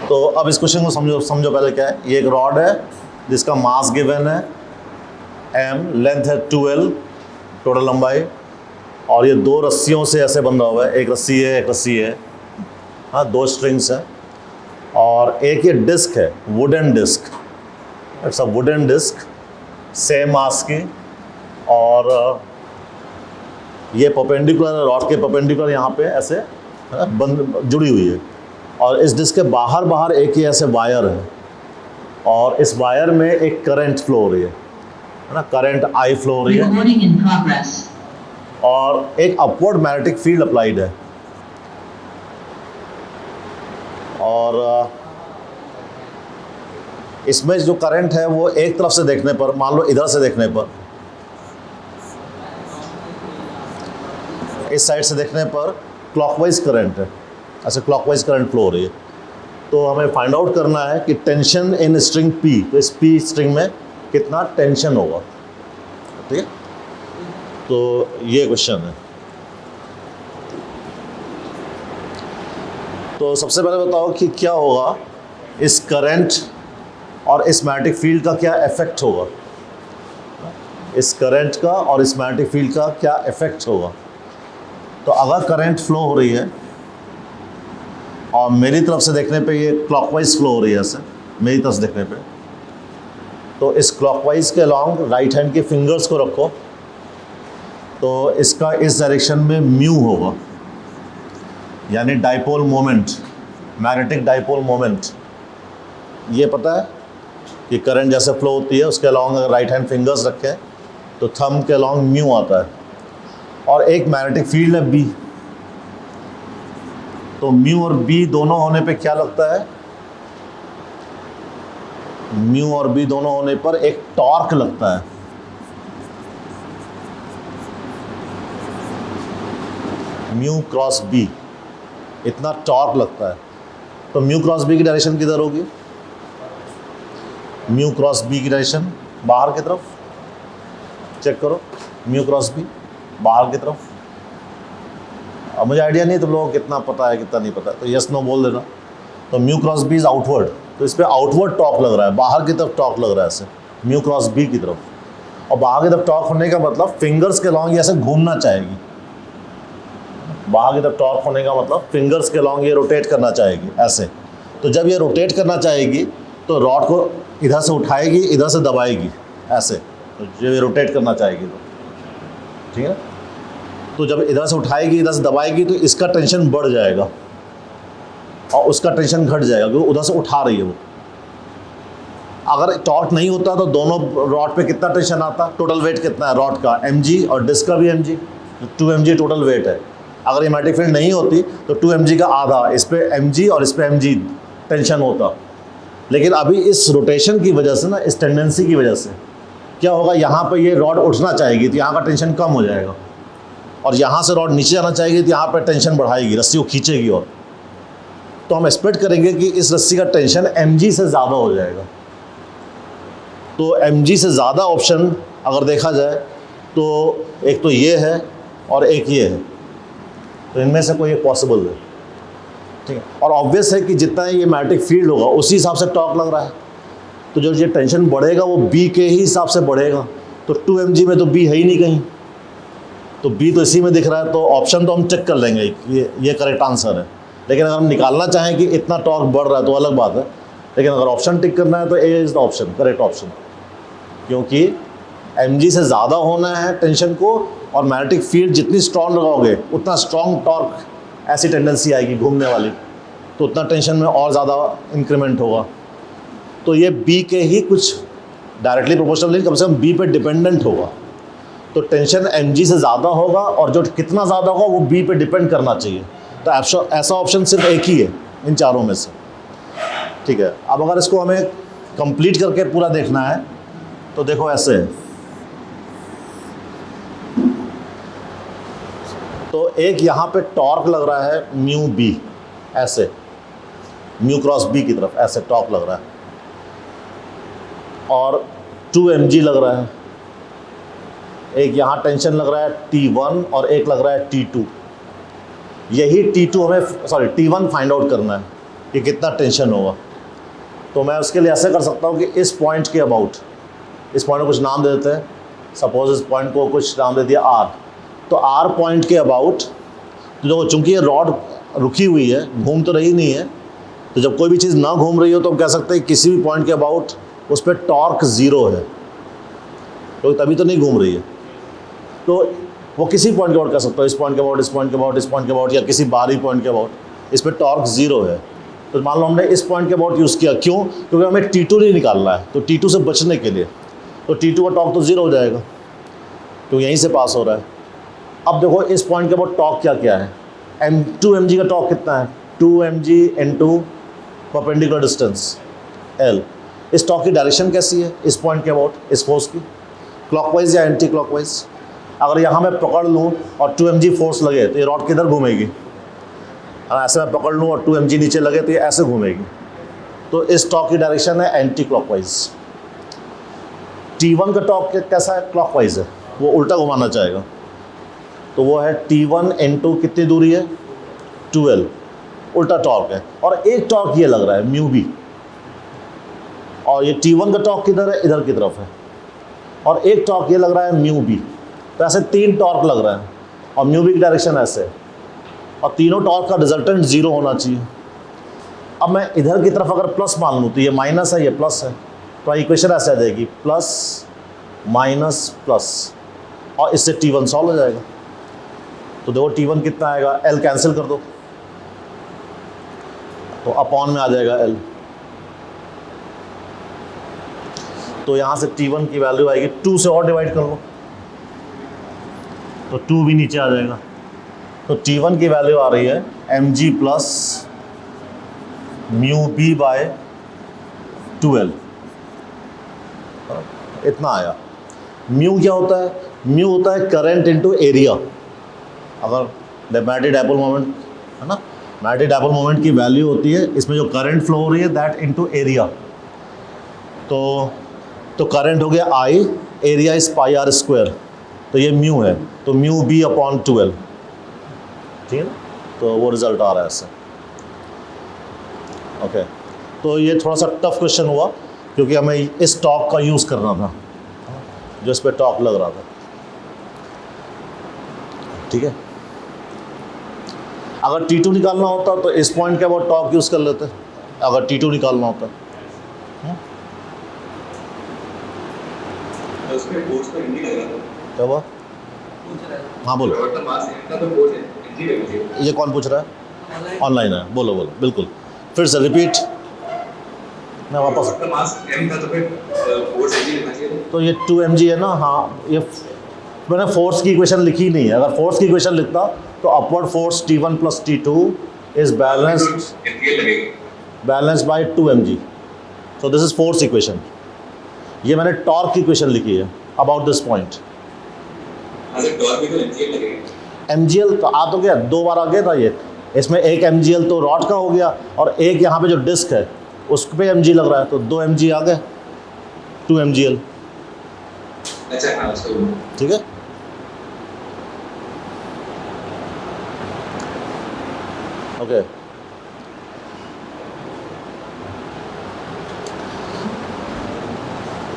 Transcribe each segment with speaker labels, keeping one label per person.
Speaker 1: तो अब इस क्वेश्चन को समझो पहले क्या है। ये एक रॉड है जिसका मास गिवन है m, लेंथ है 12, टोटल लंबाई, और ये दो रस्सियों से ऐसे बंधा हुआ है, एक रस्सी है एक रस्सी है, हाँ, दो स्ट्रिंग्स हैं, और एक ये डिस्क है, wooden disc, it's a wooden disc same mass की, और ये परपेंडिकुलर, रॉड के परपेंडिकुलर यहाँ पे ऐसे बंद जुड़ी हुई है, और इस डिस्क के बाहर एक ही ऐसे वायर है, और इस वायर में एक करंट फ्लो हो रही है ना, करंट आई फ्लो हो रही है, और एक अपवर्ड मैग्नेटिक फील्ड अप्लाइड है, और इसमें जो करंट है वो एक तरफ से देखने पर, मान लो इधर से देखने पर, इस साइड से देखने पर क्लॉकवाइज करंट है, ऐसे क्लॉकवाइज करंट फ्लो हो रही है। तो हमें फाइंड आउट करना है कि टेंशन इन स्ट्रिंग P, तो इस P स्ट्रिंग में कितना टेंशन होगा, ठीक है। तो ये क्वेश्चन है। तो सबसे पहले बताओ कि क्या होगा इस करंट और इस मैग्नेटिक फील्ड का क्या इफेक्ट होगा, इस करंट का और इस मैग्नेटिक फील्ड का क्या इफेक्ट होगा। तो अगर करंट फ्लो हो रही है और मेरी तरफ से देखने पे ये क्लॉकवाइज फ्लो हो रही है, ऐसे मेरी तरफ से देखने पे, तो इस क्लॉकवाइज के अलॉन्ग राइट हैंड के फिंगर्स को रखो, तो इसका इस डायरेक्शन में म्यू होगा, यानी dipole moment, magnetic dipole moment. ये पता है कि करंट जैसे फ्लो होती है उसके अलॉन्ग अगर राइट हैंड फिंगर्स रखें तो थंब के अलॉन्ग म्यू आता है, और एक मैग्नेटिक फील्ड है B, तो म्यू और B दोनों होने पे क्या लगता है, म्यू और B दोनों होने पर एक टॉर्क लगता है, म्यू क्रॉस B, इतना टॉर्क लगता है। तो म्यू क्रॉस B की डायरेक्शन किधर होगी, म्यू क्रॉस B की डायरेक्शन बाहर की तरफ, चेक करो, म्यू क्रॉस B बाहर की तरफ। अब मुझे आइडिया नहीं तुम लोगों को कितना पता है कितना नहीं पता है, तो यस नो बोल देना। तो mu cross B is outward, तो इस पर आउटवर्ड टॉर्क लग रहा है, बाहर की तरफ टॉर्क लग रहा है ऐसे, म्यू क्रॉस B की तरफ, और बाहर की तरफ टॉर्क होने का मतलब फिंगर्स के लॉन्ग ये ऐसे घूमना चाहेगी, बाहर की तरफ टॉर्क होने का मतलब फिंगर्स के लॉन्ग ये रोटेट करना चाहेगी ऐसे। तो जब ये रोटेट करना चाहेगी तो रॉड को इधर से उठाएगी, इधर से दबाएगी ऐसे, तो जब ये रोटेट करना चाहेगी तो, ठीक है। तो जब इधर से उठाएगी इधर से दबाएगी तो इसका टेंशन बढ़ जाएगा और उसका टेंशन घट जाएगा, क्योंकि उधर से उठा रही है वो। अगर टॉर्क नहीं होता तो दोनों रॉड पे कितना टेंशन आता, टोटल वेट कितना है रॉड का, mg, और डिस्क का भी mg, 2 mg टोटल वेट है। अगर ये मैग्नेटिक फील्ड नहीं होती तो 2 mg का आधा, इस पे mg और इस पे mg टेंशन होता। लेकिन अभी इस रोटेशन की वजह से ना, इस टेंडेंसी की वजह से क्या होगा, यहाँ पे ये रॉड उठना चाहेगी तो यहाँ का टेंशन कम हो जाएगा, और यहाँ से रॉड नीचे जाना चाहेगी तो यहाँ पर टेंशन बढ़ाएगी, रस्सी को खींचेगी, और तो हम एक्सपेक्ट करेंगे कि इस रस्सी का टेंशन mg से ज़्यादा हो जाएगा। तो mg से ज़्यादा ऑप्शन अगर देखा जाए तो एक तो ये है और एक ये है, तो इनमें से कोई एक पॉसिबल है, ठीक है। और ऑब्वियस है कि जितना ये मैग्नेटिक फील्ड होगा उसी हिसाब से टॉर्क लग रहा है, तो जो ये टेंशन बढ़ेगा वो B के ही हिसाब से बढ़ेगा। तो 2 mg में तो B है ही नहीं कहीं, तो B तो इसी में दिख रहा है, तो ऑप्शन तो हम चेक कर लेंगे, ये करेक्ट आंसर है। लेकिन अगर हम निकालना चाहें कि इतना टॉर्क बढ़ रहा है तो अलग बात है, लेकिन अगर ऑप्शन टिक करना है तो A is the option, correct option, क्योंकि mg से ज़्यादा होना है टेंशन को, और मैग्नेटिक फील्ड जितनी स्ट्रॉन्ग लगाओगे उतना स्ट्रॉन्ग टॉर्क, ऐसी टेंडेंसी आएगी घूमने वाली, तो उतना टेंशन में और ज़्यादा इंक्रीमेंट होगा। तो ये B के ही कुछ डायरेक्टली प्रोपोर्शनल नहीं, कम से कम B पे डिपेंडेंट होगा, तो टेंशन mg से ज़्यादा होगा, और जो कितना ज़्यादा होगा वो B पे डिपेंड करना चाहिए। तो ऐसा ऑप्शन सिर्फ एक ही है इन चारों में से, ठीक है। अब अगर इसको हमें कंप्लीट करके पूरा देखना है तो देखो ऐसे है, तो एक यहाँ पे टॉर्क लग रहा है म्यू B, ऐसे म्यू क्रॉस B की तरफ ऐसे टॉर्क लग रहा है, और 2 mg लग रहा है, एक यहाँ टेंशन लग रहा है T1 और एक लग रहा है T2। यही T2 हमें T1 फाइंड आउट करना है, कि कितना टेंशन होगा। तो मैं उसके लिए ऐसे कर सकता हूँ कि इस पॉइंट के अबाउट, इस पॉइंट को कुछ नाम दे देते हैं, सपोज इस पॉइंट को कुछ नाम दे दिया आर, तो आर पॉइंट के अबाउट, तो जो चूँकि ये रॉड रुकी हुई है, घूम तो रही नहीं है, तो जब कोई भी चीज़ ना घूम रही हो तो हम कह सकते हैं किसी भी पॉइंट के अबाउट उस पर टॉर्क ज़ीरो है, तो तभी तो नहीं घूम रही है। तो वो किसी पॉइंट के अबाउट कह सकता हो, इस पॉइंट के अबाउट, इस पॉइंट के अबाउट, इस पॉइंट के अबाउट, या किसी बाहरी पॉइंट के अबाउट, इस पर टॉर्क ज़ीरो है। तो मान लो हमने इस पॉइंट के अबाउट यूज़ किया, क्यों? क्योंकि हमें T2 नहीं निकालना है, तो T2 से बचने के लिए, तो T2 का टॉर्क तो ज़ीरो हो जाएगा, तो यहीं से पास हो रहा है। अब देखो इस पॉइंट के अबाउट टॉर्क क्या क्या है, m2 mg का टॉर्क कितना है, 2 mg into perpendicular distance L। इस टॉर्क की डायरेक्शन कैसी है इस पॉइंट के अबाउट, इस फोर्स की, क्लॉकवाइज या एंटी क्लॉकवाइज? अगर यहाँ मैं पकड़ लूँ और 2 mg फोर्स लगे तो ये रॉड किधर घूमेगी, और ऐसे मैं पकड़ लूँ और 2 mg नीचे लगे तो ये ऐसे घूमेगी, तो इस टॉर्क की डायरेक्शन है एंटी क्लॉकवाइज। T1 का टॉर्क कैसा है, क्लॉकवाइज है, वो उल्टा घुमाना चाहेगा, तो वो है T1 इंटू कितनी दूरी है 12, उल्टा टॉर्क है। और एक टॉर्क ये लग रहा है म्यू बी, और ये T1 का टॉर्क किधर है, इधर की तरफ है, और एक टॉर्क ये लग रहा है म्यू बी, तो ऐसे 3 टॉर्क लग रहा है, और म्यू बी की डायरेक्शन ऐसे है, और तीनों टॉर्क का रिजल्टेंट ज़ीरो होना चाहिए। अब मैं इधर की तरफ अगर प्लस मान लूँ तो ये माइनस है, ये प्लस है, तो इक्वेशन ऐसे आ जाएगी प्लस माइनस प्लस, और इससे T1 सॉल्व हो जाएगा। तो देखो T1 कितना आएगा, L कैंसिल कर दो तो अपॉन में आ जाएगा L, तो यहाँ से T1 की वैल्यू आएगी 2 से और डिवाइड कर लो तो 2 भी नीचे आ जाएगा, तो T1 की वैल्यू आ रही है mg plus mu B by 12, इतना आया। म्यू क्या होता है, म्यू होता है करंट इनटू एरिया। अगर मैग्नेटिक डायपोल मोमेंट है ना, मैग्नेटिक डायपोल मोमेंट की वैल्यू होती है इसमें जो करंट फ्लो हो रही है दैट इनटू एरिया, तो करंट हो गया I, area is pi are square, तो ये म्यू है, तो म्यू बी अपॉन 12, ठीक है ना, तो वो रिजल्ट आ रहा है इससे। ओके, तो ये थोड़ा सा टफ क्वेश्चन हुआ क्योंकि हमें इस टॉर्क का यूज़ करना था, जो इस पर टॉर्क लग रहा था, ठीक है। अगर T2 निकालना होता तो इस पॉइंट के अबाउट टॉर्क यूज़ कर लेते, अगर T2 निकालना होता। क्या हुआ? हाँ बोलो, ये कौन पूछ रहा है? ऑनलाइन है, बोलो बोलो, बिल्कुल फिर से रिपीट, मैं वापस। तो ये 2 mg है ना, हाँ, ये मैंने फोर्स की इक्वेशन लिखी नहीं है, अगर फोर्स की इक्वेशन लिखता तो upward force T1 plus T2 is balanced bye 2 mg, so this is force equation. ये मैंने टॉर्क की इक्वेशन लिखी है अबाउट दिस पॉइंट। mgl तो आ तो गया, 2 बार आ गया था ये, इसमें एक mgl तो रॉड का हो गया और एक यहाँ पे जो डिस्क है उस पे mg लग रहा है, तो 2 mg आ गए, 2 mgl, ठीक है। Okay,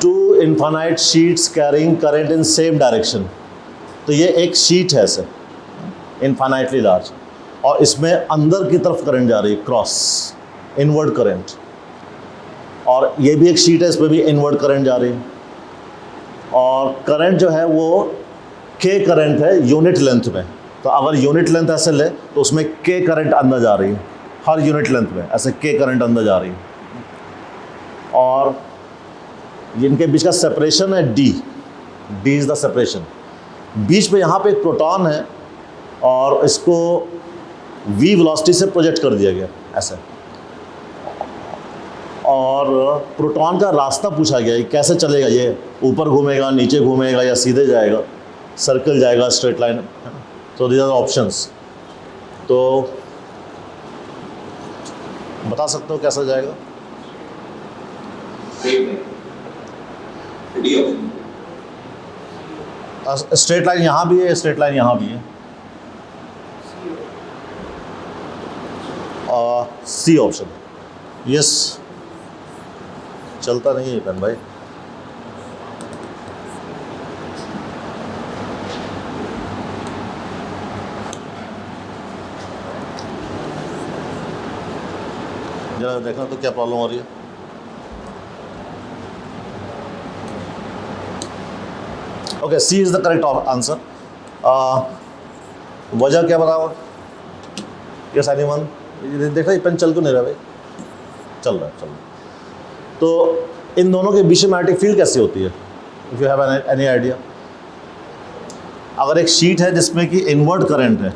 Speaker 1: two infinite sheets carrying current in same direction, तो ये एक शीट है ऐसे इनफाइनाइटली लार्ज, और इसमें अंदर की तरफ करंट जा रही है, क्रॉस इनवर्ड करंट, और ये भी एक शीट है, इसमें भी इनवर्ड करंट जा रही है, और करंट जो है वो K करंट है यूनिट लेंथ में, तो अगर यूनिट लेंथ ऐसे ले तो उसमें K करंट अंदर जा रही है, हर यूनिट लेंथ में ऐसे K करंट अंदर जा रही है, और इनके बीच का सेपरेशन है D इज़ द सेपरेशन। बीच में यहाँ पे एक प्रोटॉन है और इसको v वेलोसिटी से प्रोजेक्ट कर दिया गया ऐसे, और प्रोटॉन का रास्ता पूछा गया है कैसे चलेगा, ये ऊपर घूमेगा, नीचे घूमेगा, या सीधे जाएगा, सर्कल जाएगा, स्ट्रेट लाइन, तो दीज आर ऑप्शंस। तो बता सकते हो कैसा जाएगा? स्ट्रेट लाइन यहाँ भी है, स्ट्रेट लाइन यहाँ भी है, सी ऑप्शन। यस, चलता नहीं है पेन भाई। जरा देखना तो क्या प्रॉब्लम हो रही है। Okay, C is the correct answer. वजह क्या बताओ? Yes anyone? देख रहा है पेन चल क्यों नहीं रहा भाई? चल रहा है। तो इन दोनों के बीच में मैग्नेटिक फील्ड कैसी होती है? If you have any idea. अगर एक शीट है जिसमें कि इनवर्ट करंट है,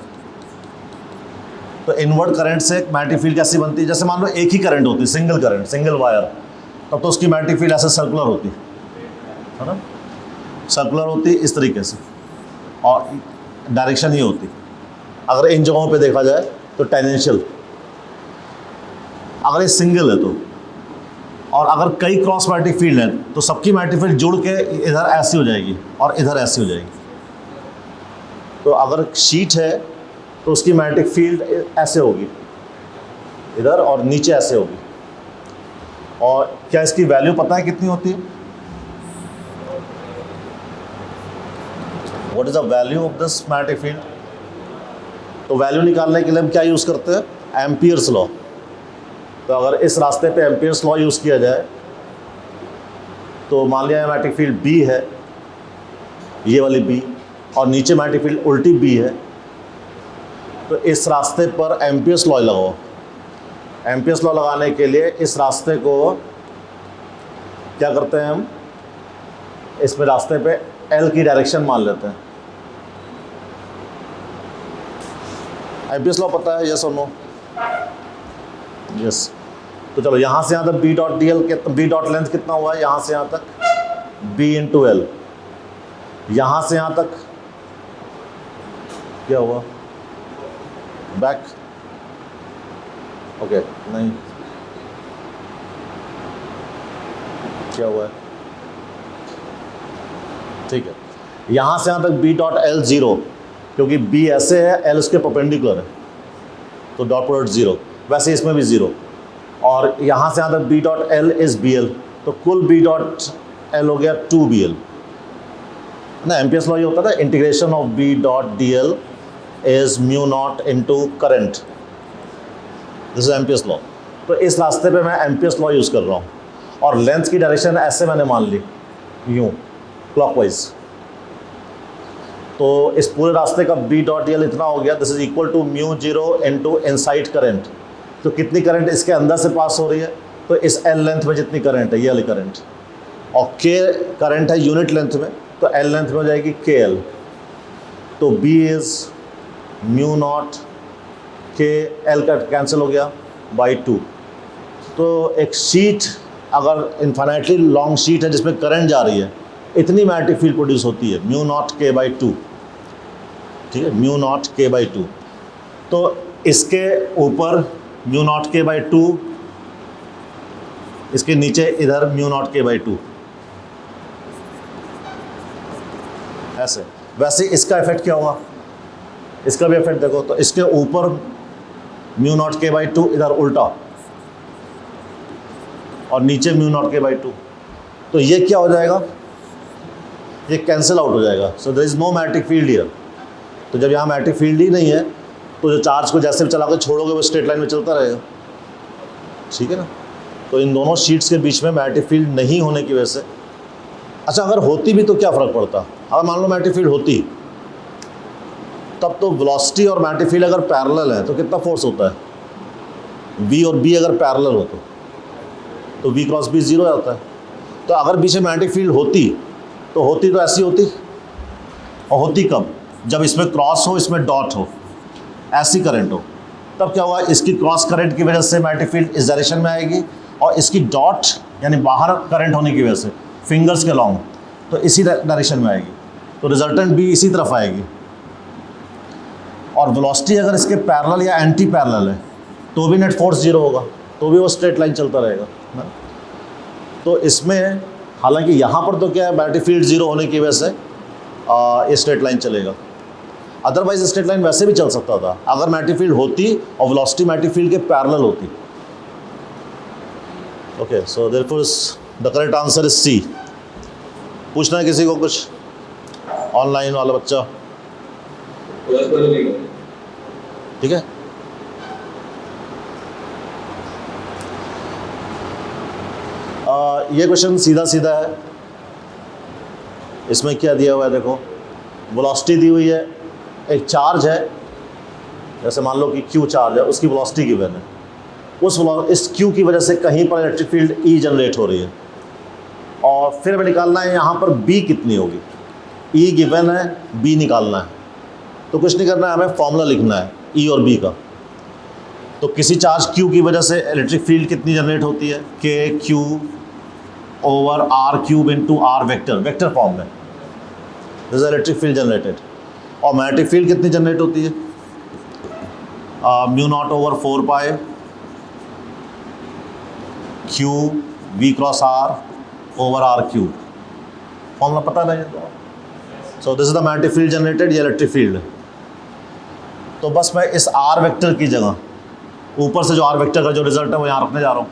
Speaker 1: तो इनवर्ट करंट से मैग्नेटिक फील्ड कैसी बनती है? जैसे मान लो एक ही करंट होती है, सिंगल करंट, सिंगल वायर, तब तो उसकी मैग्नेटिक फील्ड ऐसे सर्कुलर होती है ना, सर्कुलर होती है इस तरीके से, और डायरेक्शन ही होती। अगर इन जगहों पे देखा जाए तो टेंजेंशियल। अगर ये सिंगल है तो, और अगर कई क्रॉस मैग्नेटिक फील्ड है तो सबकी मैग्नेटिक फील्ड जुड़ के इधर ऐसी हो जाएगी और इधर ऐसी हो जाएगी। तो अगर शीट है तो उसकी मैग्नेटिक फील्ड ऐसे होगी इधर, और नीचे ऐसे होगी। और क्या इसकी वैल्यू पता है कितनी होती है? What is the value of this magnetic field? तो वैल्यू निकालने के लिए हम क्या यूज़ करते हैं? Amperes law. तो अगर इस रास्ते पे एम्पियर्स लॉ यूज़ किया जाए तो मान लिया मैग्नेटिक फील्ड बी है, ये वाली बी, और नीचे मैग्नेटिक फील्ड उल्टी बी है, तो इस रास्ते पर एम्पियर्स लॉ लगाओ। एम्पियर्स लॉ लगाने के लिए इस रास्ते को क्या करते हैं हम? इसमें रास्ते पे एल की डायरेक्शन मान लेते हैं। एम्पियर्स लॉ पता है? यस और नो? यस। तो चलो यहाँ से यहाँ तक B dot D L, B dot length कितना हुआ है? यहाँ से यहाँ तक बी इंटू एल। यहाँ से यहाँ तक क्या हुआ? बैक। ओके, नहीं, क्या हुआ है? ठीक है, यहाँ से यहाँ तक बी डॉट एल ज़ीरो, क्योंकि बी ऐसे है, एल उसके परपेंडिकुलर है, तो डॉट प्रोडक्ट ज़ीरो। वैसे इसमें भी ज़ीरो। और यहाँ से यहाँ तक B dot L is B L, तो कुल बी डॉट एल हो गया 2 बी एल ना। एम्पियर्स लॉ ये होता था, integration of B dot D L is mu naught into current. This is Ampere's law. तो इस रास्ते पे मैं एम्पियर्स लॉ यूज़ कर रहा हूँ, और लेंथ की डायरेक्शन ऐसे मैंने मान ली, यूँ क्लॉकवाइज। तो इस पूरे रास्ते का बी डॉट डी एल इतना हो गया, this is equal to mu zero into inside current. तो कितनी करंट इसके अंदर से पास हो रही है? तो इस एल लेंथ में जितनी करंट है, ये वाली करंट, और के करंट है यूनिट लेंथ में, तो एल लेंथ में हो जाएगी के एल। तो बी इज़ म्यू नॉट के एल का कैंसिल हो गया बाई 2। तो एक शीट अगर इन्फाइनाइटली लॉन्ग शीट है जिसमें करंट जा रही है, इतनी मैग्नेटिक फील्ड प्रोड्यूस होती है, म्यू नॉट के बाई 2। ठीक है, म्यू नॉट के बाई 2। तो इसके ऊपर म्यू नॉट के बाई 2, इसके नीचे इधर म्यू नॉट के बाई 2, ऐसे। वैसे इसका इफेक्ट क्या हुआ? इसका भी इफेक्ट देखो, तो इसके ऊपर म्यू नॉट के बाई 2, इधर उल्टा, और नीचे म्यू नॉट के बाई 2। तो ये क्या हो जाएगा? ये कैंसिल आउट हो जाएगा। So there is no magnetic field here. तो जब यहाँ मैग्नेटिक फील्ड ही नहीं है, तो जो चार्ज को जैसे भी चला के छोड़ोगे वो स्ट्रेट लाइन में चलता रहेगा। ठीक है ना? तो इन दोनों शीट्स के बीच में मैग्नेटिक फील्ड नहीं होने की वजह से, अच्छा अगर होती भी तो क्या फ़र्क पड़ता? अगर मान लो मैग्नेटिक फील्ड होती, तब तो वेलोसिटी और मैग्नेटिक फील्ड अगर पैरेलल है तो कितना फोर्स होता है? V और B अगर पैरेलल हो तो V क्रॉस B ज़ीरो आता है। तो अगर बीच में मैग्नेटिक फील्ड होती तो ऐसी होती, और होती कब? जब इसमें क्रॉस हो, इसमें डॉट हो, ऐसी करंट हो, तब क्या हुआ? इसकी क्रॉस करंट की वजह से मैग्नेटिक फील्ड इस डायरेक्शन में आएगी, और इसकी डॉट यानी बाहर करंट होने की वजह से फिंगर्स के लॉन्ग, तो इसी डायरेक्शन में आएगी, तो रिजल्टेंट भी इसी तरफ आएगी। और वेलोसिटी अगर इसके पैरेलल या एंटी पैरेलल है तो भी नेट फोर्स जीरो होगा, तो भी वो स्ट्रेट लाइन चलता रहेगा ना। तो इसमें हालांकि यहाँ पर तो क्या है, मैग्नेटिक फील्ड जीरो होने की वजह से ये स्ट्रेट लाइन चलेगा। अदरवाइज स्ट्रेट लाइन वैसे भी चल सकता था अगर मैग्नेटिक फील्ड होती और वेलोसिटी मैग्नेटिक फील्ड के पैरेलल होती। Okay, so therefore the correct answer is C. पूछना है किसी को कुछ? ऑनलाइन वाला बच्चा, ठीक है। ये क्वेश्चन सीधा सीधा है। इसमें क्या दिया हुआ है देखो, वेलोसिटी दी हुई है, एक चार्ज है, जैसे मान लो कि क्यू चार्ज है, उसकी वेलोसिटी गिवन है। इस क्यू की वजह से कहीं पर इलेक्ट्रिक फील्ड ई जनरेट हो रही है, और फिर हमें निकालना है यहाँ पर बी कितनी होगी। ई गिवन है, बी निकालना है। तो कुछ नहीं करना है, हमें फॉर्मूला लिखना है ई और बी का। तो किसी चार्ज क्यू की वजह से इलेक्ट्रिक फील्ड कितनी जनरेट होती है, k q over r cube into r vector, vector form में this is electric field generated. और मैग्नेटिक फील्ड कितनी जनरेट होती है, mu naught over 4 pi q v cross r over r cube. Formula पता नहीं तो। So this is the magnetic field generated, ये electric field है। तो बस मैं इस आर वेक्टर की जगह ऊपर से जो आर वेक्टर का जो रिजल्ट है वो यहाँ रखने जा रहा हूँ।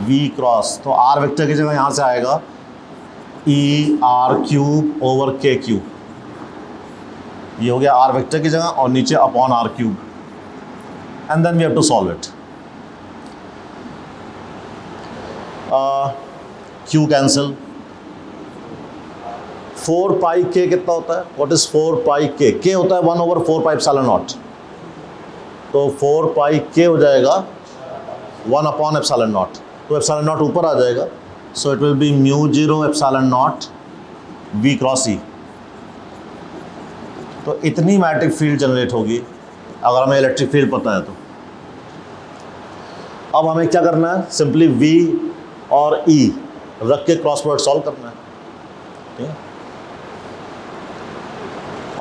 Speaker 1: वी क्रॉस, तो आर वेक्टर की जगह यहाँ से आएगा e r cube over k cube. ये हो गया आर वेक्टर की जगह, और नीचे upon r cube, and then we have to solve it. Q cancel, 4 pi के कितना होता है, व्हाट इज 4 पाई के? के होता है 1 ओवर 4 पाई एप्सिलॉन नॉट। तो 4 पाई के हो जाएगा 1 अपॉन एप्सिलॉन नॉट, तो एप्सिलॉन नॉट ऊपर आ जाएगा। So it will be mu 0 epsilon naught v cross E. तो इतनी मैग्नेटिक फील्ड जनरेट होगी अगर हमें इलेक्ट्रिक फील्ड पता है तो। अब हमें क्या करना है, सिंपली वी और ई रख के क्रॉस प्रोडक्ट सॉल्व करना है, ठीक है।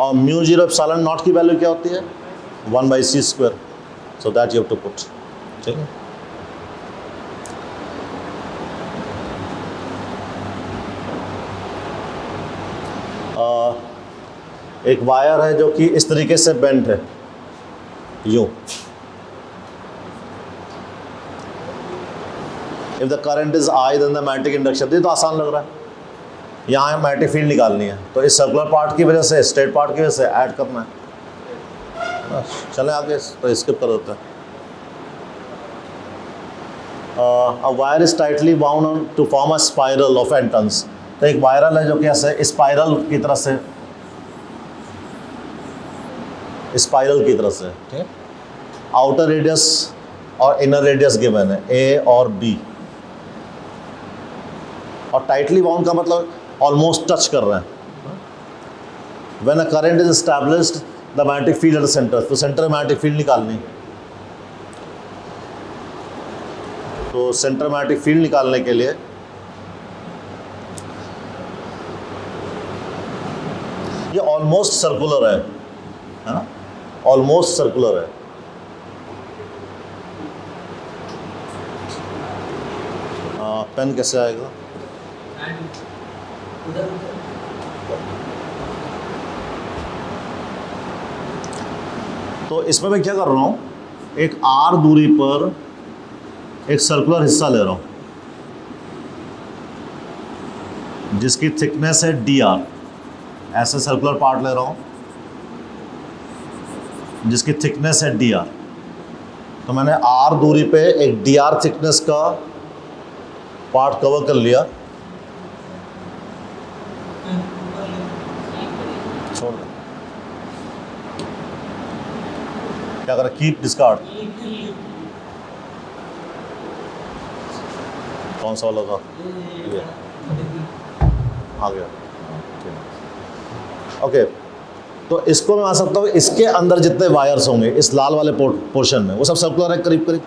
Speaker 1: और म्यू 0 एप्सिलॉन नॉट की वैल्यू क्या होती है, 1/c², so that you have to put, ठीक है। एक वायर है जो कि इस तरीके से बेंट है, यूं। If the current is I then the magnetic induction, ये तो आसान लग रहा है। यहाँ मैग्नेटिक फील्ड निकालनी है, तो इस सर्कुलर पार्ट की वजह से, स्ट्रेट पार्ट की वजह से ऐड करना है। चलें आगे, तो स्किप कर देते हैं। A wire is tightly bound to form a spiral of n turns. तो एक वायरल है जो कि ऐसे स्पाइरल की तरह से, स्पाइरल की तरह से, ठीक है। आउटर रेडियस और इनर रेडियस गिवन है, ए और बी। और टाइटली बाउंड का मतलब ऑलमोस्ट टच कर रहे हैं। When a current is established the magnetic field at the centre, तो सेंटर में मैग्नेटिक फील्ड निकालनी। तो सेंटर मैग्नेटिक फील्ड निकालने के लिए ये ऑलमोस्ट सर्कुलर है ना, ऑलमोस्ट सर्कुलर है। पेन कैसे आएगा, तो इसमें मैं क्या कर रहा हूँ, एक आर दूरी पर एक सर्कुलर हिस्सा ले रहा हूँ जिसकी थिकनेस है डी आर। ऐसे सर्कुलर पार्ट ले रहा हूँ जिसकी थिकनेस है डी आर। तो मैंने आर दूरी पे एक डी आर थिकनेस का पार्ट कवर कर लिया, छोड़ दे। क्या करें, कीप डिस्कार्ड, कौन सा वाला था, आ गया, ओके। तो इसको मैं मान सकता हूँ, इसके अंदर जितने वायर्स होंगे इस लाल वाले पोर्शन में, वो सब सर्कुलर है करीब करीब।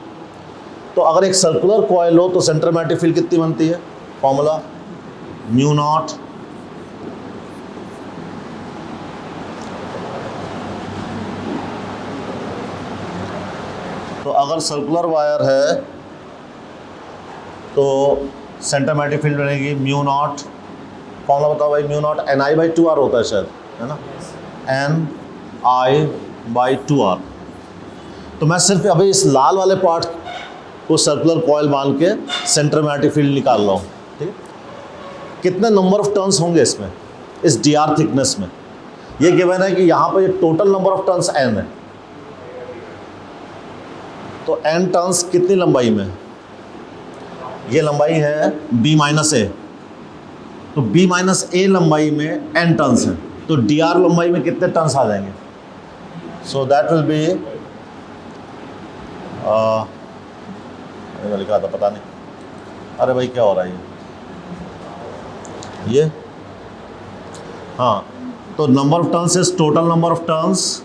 Speaker 1: तो अगर एक सर्कुलर कॉइल हो तो सेंटर मैग्नेटिक फील्ड कितनी बनती है, फॉर्मूला म्यू नॉट तो अगर सर्कुलर वायर है तो सेंटर मैग्नेटिक फील्ड बनेगी म्यू नॉट, फॉर्मूला बताओ भाई, म्यू नॉट NI/2R होता है शायद, है ना, NI/2R। तो मैं सिर्फ अभी इस लाल वाले पार्ट को सर्कुलर कॉइल मान के सेंटर में मैग्नेटिक फील्ड निकाल रहा हूँ, ठीक है। कितने नंबर ऑफ टर्न्स होंगे इसमें, इस डी आर थिकनेस में? ये गिवन है कि यहाँ पर ये total number of turns n है, तो n टर्न्स कितनी लंबाई में? ये लंबाई है b माइनस ए, तो b माइनस ए लंबाई में n टर्न्स है, तो डी आर लंबाई में कितने टर्न्स आ जाएंगे? सो दैट विल बी मैंने लिखा था पता नहीं, अरे भाई क्या हो रहा है ये हाँ, तो number of turns is total number of turns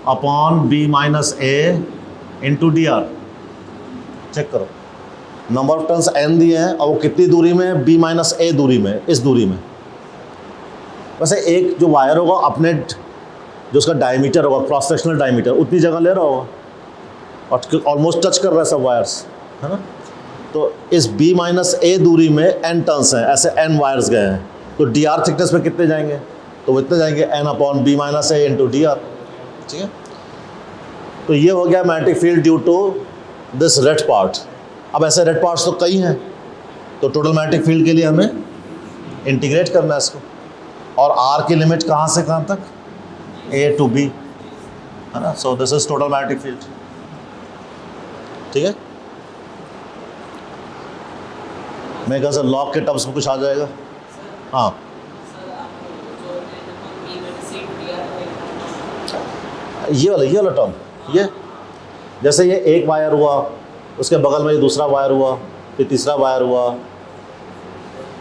Speaker 1: upon b minus a into d r. Check करो, नंबर ऑफ टर्न्स n दिए हैं और वो कितनी दूरी में है? b माइनस ए दूरी में, इस दूरी में। वैसे एक जो वायर होगा अपने जो उसका डायमीटर होगा, क्रॉस सेक्शनल डायमीटर, उतनी जगह ले रहा होगा और ऑलमोस्ट टच कर रहा है सब वायर्स, है ना। तो इस b माइनस ए दूरी में n टर्न्स हैं, ऐसे n वायर्स गए हैं, तो डी आर थिकनेस में कितने जाएंगे? तो वो इतने जाएंगे n upon b minus a into d r, ठीक है। तो ये हो गया magnetic field due to this red part. अब ऐसे रेड पार्ट्स तो कई हैं, तो टोटल मैग्नेटिक फील्ड के लिए हमें इंटीग्रेट करना है इसको, और r की लिमिट कहाँ से कहाँ तक? a टू b, है ना। सो this is total magnetic field, ठीक है। मैं कहा सर लॉग के टर्म्स में कुछ आ जाएगा? हाँ, ये वाला टर्म, ये जैसे ये एक वायर हुआ, उसके बगल में ये दूसरा वायर हुआ, फिर तीसरा वायर हुआ,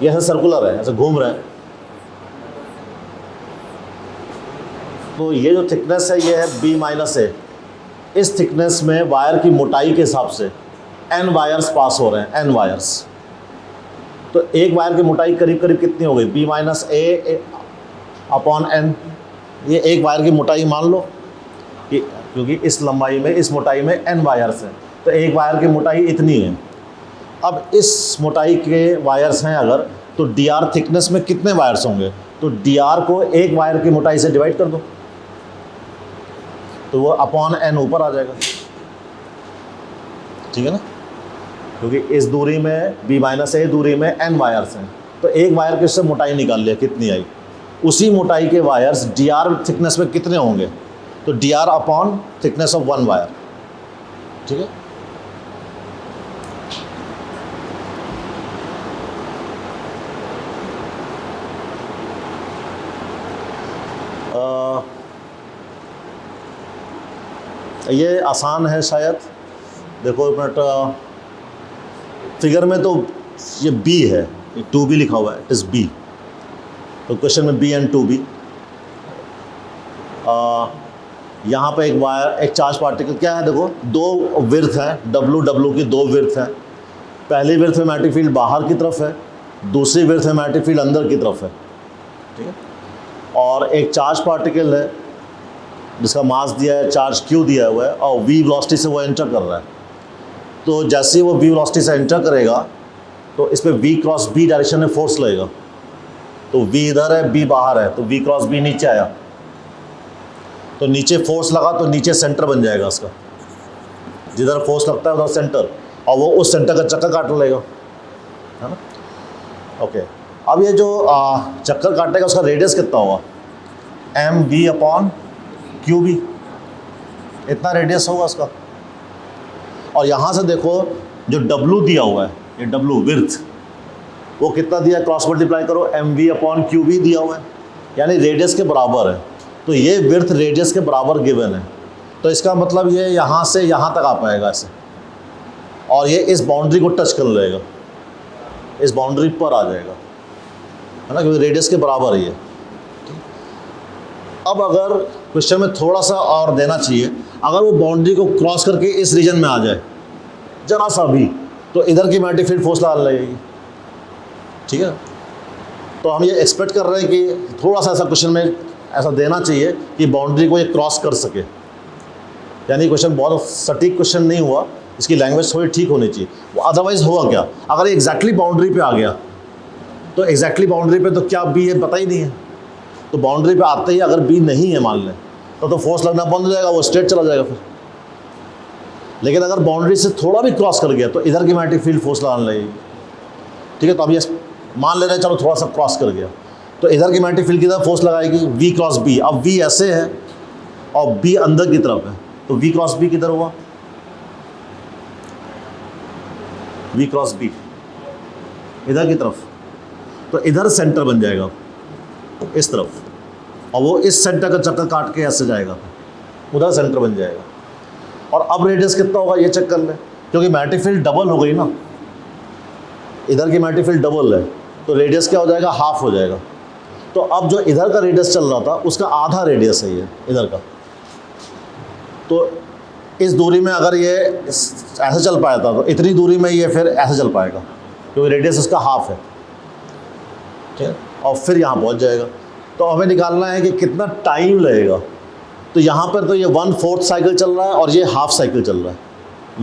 Speaker 1: ये ऐसे सर्कुलर है, ऐसे घूम रहे हैं। तो ये जो थिकनेस है ये है b माइनस ए। इस थिकनेस में वायर की मोटाई के हिसाब से n वायर्स पास हो रहे हैं, n वायर्स। तो एक वायर की मोटाई करीब करीब कितनी हो गई? b माइनस ए अपॉन n। ये एक वायर की मोटाई मान लो कि क्योंकि इस लंबाई में, इस मोटाई में n वायर्स हैं, तो एक वायर की मोटाई इतनी है। अब इस मोटाई के वायर्स हैं अगर, तो डी आर थिकनेस में कितने वायर्स होंगे? तो डी आर को एक वायर की मोटाई से डिवाइड कर दो, तो वो अपॉन n ऊपर आ जाएगा, ठीक है ना। क्योंकि इस दूरी में b माइनस ए दूरी में n वायर्स हैं, तो एक वायर की उससे मोटाई निकाल लिया, कितनी आई? उसी मोटाई के वायर्स डी आर थिकनेस में कितने होंगे? तो D R upon thickness of one wire, ठीक है। ये आसान है शायद, देखो एक मिनट, फिगर में तो ये b है, ये 2b लिखा हुआ है, इट इज़ b, तो क्वेश्चन में b एंड 2b। यहाँ पे एक वायर, एक चार्ज पार्टिकल क्या है, देखो दो विर्थ है, w की दो विर्थ है। पहली विर्थ में मैग्नेटिक फील्ड बाहर की तरफ है, दूसरी विर्थ में मैग्नेटिक फील्ड अंदर की तरफ है, ठीक है। और एक चार्ज पार्टिकल है जिसका मास दिया है, चार्ज q दिया हुआ है, और v वेलोसिटी से वो एंटर कर रहा है। तो जैसे ही वो v वेलोसिटी से एंटर करेगा तो इस पर v क्रॉस b डायरेक्शन में फोर्स लगेगा, तो v इधर है, b बाहर है, तो v क्रॉस b नीचे आया, तो नीचे फोर्स लगा तो नीचे सेंटर बन जाएगा उसका, जिधर फोर्स लगता है उधर सेंटर, और वो उस सेंटर का चक्कर काट लेगा, है ना। ओके, अब ये जो चक्कर काटेगा उसका रेडियस कितना होगा? mv अपॉन qb, इतना रेडियस होगा उसका। और यहाँ से देखो जो w दिया हुआ है, ये w विर्थ, वो कितना दिया है? क्रॉस मल्टीप्लाई करो, mv अपॉन qb दिया हुआ है, यानी रेडियस के बराबर है। तो ये विर्थ रेडियस के बराबर गिवन है, तो इसका मतलब ये यहाँ से यहाँ तक आ पाएगा ऐसे, और ये इस बाउंड्री को टच कर लेगा, इस बाउंड्री पर आ जाएगा, है ना, क्योंकि रेडियस के बराबर है ये। अब अगर क्वेश्चन में थोड़ा सा और देना चाहिए, अगर वो बाउंड्री को क्रॉस करके इस रीजन में आ जाए जरा सा भी, तो इधर की मैग्नेटिक फील्ड फोर्स लगा लगेगी, ठीक है। तो हम ये एक्सपेक्ट कर रहे हैं कि थोड़ा सा ऐसा क्वेश्चन में ऐसा देना चाहिए कि बाउंड्री को ये क्रॉस कर सके, यानी क्वेश्चन बहुत सटीक क्वेश्चन नहीं हुआ, इसकी लैंग्वेज थोड़ी ठीक होनी चाहिए। वो अदरवाइज हुआ क्या, अगर ये एग्जैक्टली बाउंड्री पे आ गया तो एग्जैक्टली बाउंड्री पे तो क्या बी है पता ही नहीं है, तो बाउंड्री पे आते ही अगर बी नहीं है मान लें तो फोर्स लगना बंद हो जाएगा, वो स्ट्रेट चला जाएगा फिर। लेकिन अगर बाउंड्री से थोड़ा भी क्रॉस कर गया तो इधर की मैग्नेटिक फील्ड फोर्स लगाने लगेगी। ठीक है, तो अब ये मान ले रहे हैं चलो थोड़ा सा क्रॉस कर गया तो इधर की मैग्नेटिक फील्ड की तरफ फोर्स लगाएगी V क्रॉस B। अब V ऐसे है और B अंदर की तरफ है तो V क्रॉस B किधर हुआ, V क्रॉस B इधर की तरफ, तो इधर सेंटर बन जाएगा इस तरफ, और वो इस सेंटर का चक्कर काट के ऐसे जाएगा, उधर सेंटर बन जाएगा। और अब रेडियस कितना होगा ये चेक कर लें, क्योंकि मैग्नेटिक फील्ड डबल हो गई ना, इधर की मैग्नेटिक फील्ड डबल है तो रेडियस क्या हो जाएगा, हाफ हो जाएगा। तो अब जो इधर का रेडियस चल रहा था उसका आधा रेडियस है ये इधर का, तो इस दूरी में अगर ये ऐसे चल पाया था तो इतनी दूरी में ये फिर ऐसे चल पाएगा क्योंकि रेडियस इसका हाफ है। ठीक है, और फिर यहाँ पहुँच जाएगा। तो हमें निकालना है कि कितना टाइम लगेगा। तो यहाँ पर तो ये 1/4 साइकिल चल रहा है और ये हाफ साइकिल चल रहा है,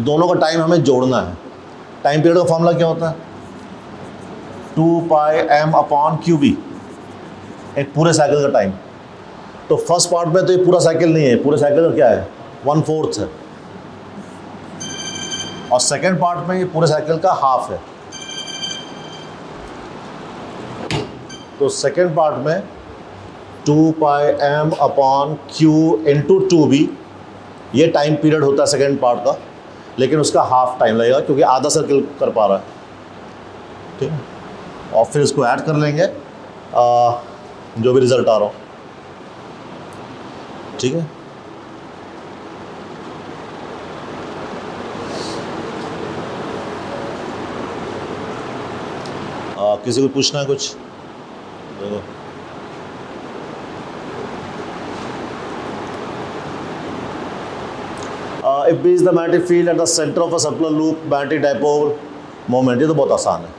Speaker 1: दोनों का टाइम हमें जोड़ना है। टाइम पीरियड का फॉर्मूला क्या होता है, 2πm/qb, एक पूरे साइकिल का टाइम। तो फर्स्ट पार्ट में तो ये पूरा साइकिल नहीं है, पूरे साइकिल का क्या है 1/4 है, और सेकेंड पार्ट में ये पूरे साइकिल का हाफ है। तो सेकेंड पार्ट में 2πm/q × 2b ये टाइम पीरियड होता है सेकेंड पार्ट का, लेकिन उसका हाफ टाइम लगेगा क्योंकि आधा सर्किल कर पा रहा है। ठीक है, और फिर इसको ऐड कर लेंगे जो भी रिजल्ट आ रहा हो। ठीक है, किसी को पूछना है कुछ? देखो if B is the magnetic field at the center of a circular loop, magnetic dipole moment, ये तो बहुत आसान है।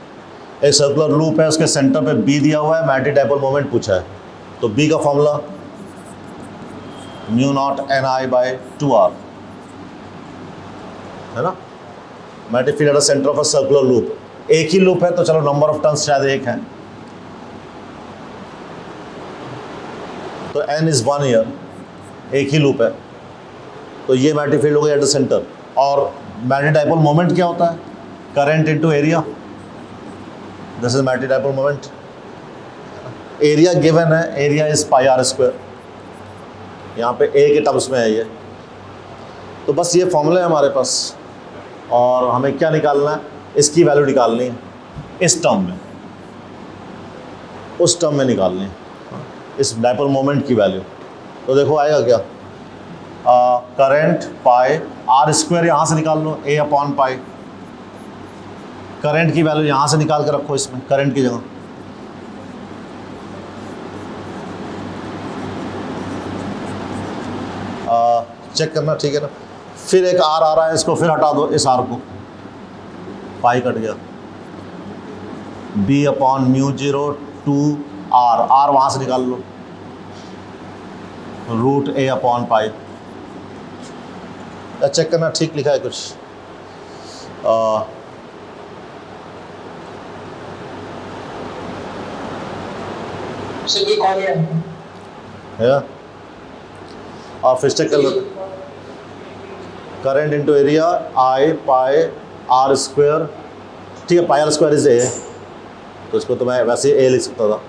Speaker 1: एक सर्कुलर लूप है, उसके सेंटर पे B दिया हुआ है, मैग्नेटिक डाइपोल मोमेंट पूछा है, तो B का फॉर्मूला μ0Ni/2r है ना। Magnetic field at the centre of a circular loop, एक ही लूप है तो चलो नंबर ऑफ टर्न्स शायद एक है, तो n इज 1 ईयर, एक ही लूप है, तो ये मैग्नेटिक फील्ड हो गया एट द सेंटर। और मैग्नेटिक डाइपोल मोमेंट क्या होता है, current into area, this is magnetic dipole moment. Area given है, एरिया इज πr², यहाँ पे a के टर्म्स में है ये। तो बस ये फॉर्मूला है हमारे पास, और हमें क्या निकालना है, इसकी वैल्यू निकालनी है इस टर्म में, उस टर्म में निकालनी है इस डाइपोल मोमेंट की वैल्यू। तो देखो आएगा क्या, करंट πr², यहाँ से निकाल लो a/π, करंट की वैल्यू यहाँ से निकाल के रखो इसमें, करंट की जगह चेक करना, ठीक है ना। फिर एक r आ रहा है, इसको फिर हटा दो, इस r को, पाई कट गया, b/μ0 2r, r वहाँ से निकाल लो, √a/π। चेक करना ठीक लिखा है कुछ, है, और फिर चेक कर लो, करंट इनटू एरिया I/πr², ठीक है, πr² इज a, तो इसको तो मैं वैसे a लिख सकता था,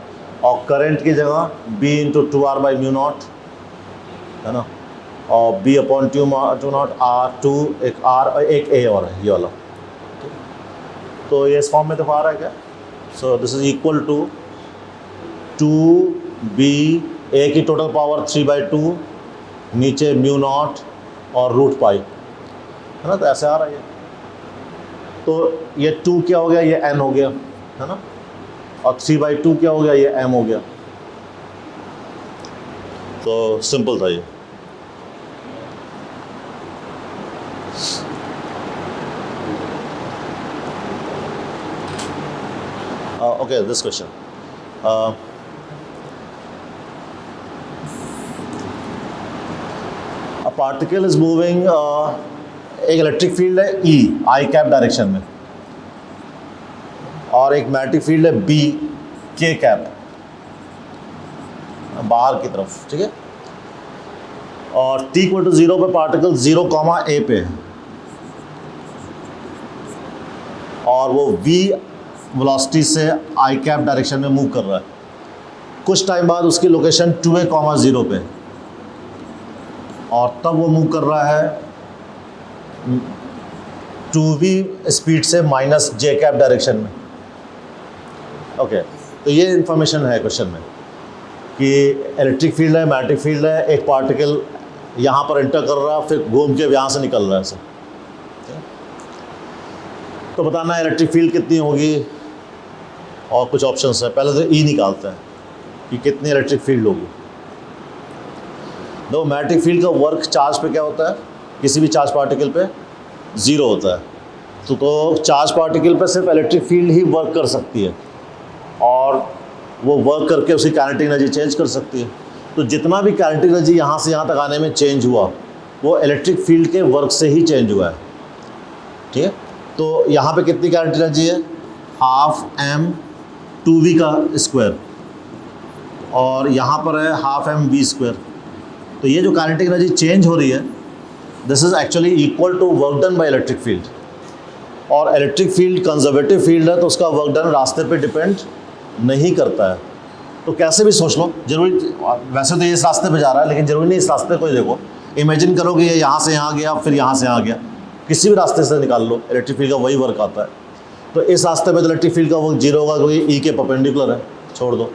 Speaker 1: और करंट की जगह b × 2r/μ0 है ना, और b/2r2, एक r और एक a और है ये वाला। तो ये इस फॉर्म में तो आ रहा है क्या, so this is equal to 2b, a की टोटल पावर 3/2, नीचे μ0 और √π है ना, तो ऐसे आ रहा है ये। तो ये 2 क्या हो गया, ये n हो गया है ना, और 3/2 क्या हो गया, ये m हो गया। तो सिंपल था ये। Okay, this question. A particle is moving, एक इलेक्ट्रिक फील्ड है E I कैप डायरेक्शन में, और एक मैग्नेटिक फील्ड है B K कैप बाहर की तरफ, ठीक है। और t = 0 पे पार्टिकल 0, A पे है, और वो v वेलोसिटी से आई कैप डायरेक्शन में मूव कर रहा है। कुछ टाइम बाद उसकी लोकेशन 2a, 0 पे, और तब वो मूव कर रहा है 2v स्पीड से -j कैप डायरेक्शन में। ओके, तो ये इंफॉर्मेशन है क्वेश्चन में कि इलेक्ट्रिक फील्ड है, मैग्नेटिक फील्ड है, एक पार्टिकल यहाँ पर एंटर कर रहा है, फिर घूम के यहाँ से निकल रहा है ऐसे। तो बताना है इलेक्ट्रिक फील्ड कितनी होगी, और कुछ ऑप्शंस है। पहले तो ई निकालते हैं कि कितनी इलेक्ट्रिक फील्ड होगी। दो मैग्नेटिक फील्ड का वर्क चार्ज पे क्या होता है, किसी भी चार्ज पार्टिकल पे 0 होता है। तो चार्ज पार्टिकल पे सिर्फ इलेक्ट्रिक फील्ड ही वर्क कर सकती है, और वो वर्क करके उसकी काइनेटिक एनर्जी चेंज कर सकती है। तो जितना भी काइनेटिक एनर्जी यहाँ से यहाँ तक आने में चेंज हुआ, वो इलेक्ट्रिक फील्ड के वर्क से ही चेंज हुआ है। ठीक है, तो यहाँ पे कितनी काइनेटिक एनर्जी है, 12m2v का स्क्वायर, और यहाँ पर है 12mv²। तो ये जो काइनेटिक एनर्जी चेंज हो रही है, this is actually equal to work done by electric field. और इलेक्ट्रिक फील्ड कंजर्वेटिव फील्ड है, तो उसका वर्क डन रास्ते पे डिपेंड नहीं करता है। तो कैसे भी सोच लो, जरूरी वैसे तो ये इस रास्ते पे जा रहा है, लेकिन ज़रूरी नहीं इस रास्ते को ही देखो। इमेजिन करो कि ये यहाँ से यहाँ गया, फिर यहाँ से यहाँ गया, किसी भी रास्ते से निकाल लो, इलेक्ट्रिक फील्ड का वही वर्क आता है। तो इस रास्ते में तो इलेक्ट्रिक फील्ड का वर्क 0 होगा, क्योंकि ई के परपेंडिकुलर है, छोड़ दो।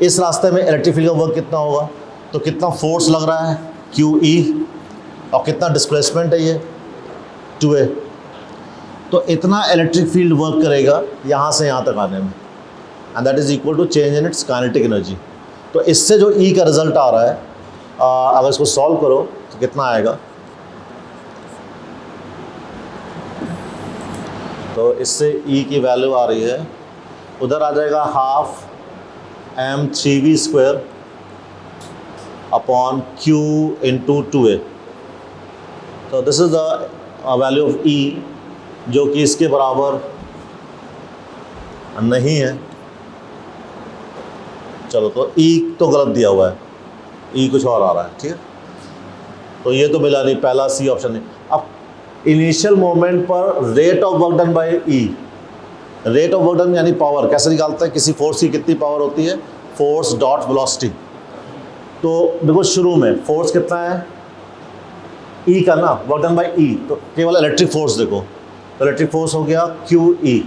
Speaker 1: इस रास्ते में इलेक्ट्रिक फील्ड का वर्क कितना होगा, तो कितना फोर्स लग रहा है QE, और कितना डिस्प्लेसमेंट है ये 2a। तो इतना इलेक्ट्रिक फील्ड वर्क करेगा यहाँ से यहाँ तक आने में, and that is equal to change in its kinetic energy. तो इससे जो E का रिजल्ट आ रहा है, अगर इसको सॉल्व करो तो कितना आएगा, तो इससे E की वैल्यू आ रही है, उधर आ जाएगा 12m3v² upon Q into 2a। तो this is the value of E, जो कि इसके बराबर नहीं है। चलो, तो E तो गलत दिया हुआ है, E कुछ और आ रहा है। ठीक है, तो ये तो मिला नहीं, पहला C ऑप्शन नहीं। अब इनिशियल मोमेंट पर rate of work done bye E, rate of work done यानी पावर कैसे निकालते हैं, किसी फोर्स की कितनी पावर होती है, फोर्स डॉट वेलोसिटी। तो देखो शुरू में फोर्स कितना है E का ना, वर्क डन बाय E, तो केवल इलेक्ट्रिक फोर्स देखो, तो इलेक्ट्रिक फोर्स हो गया QE, ये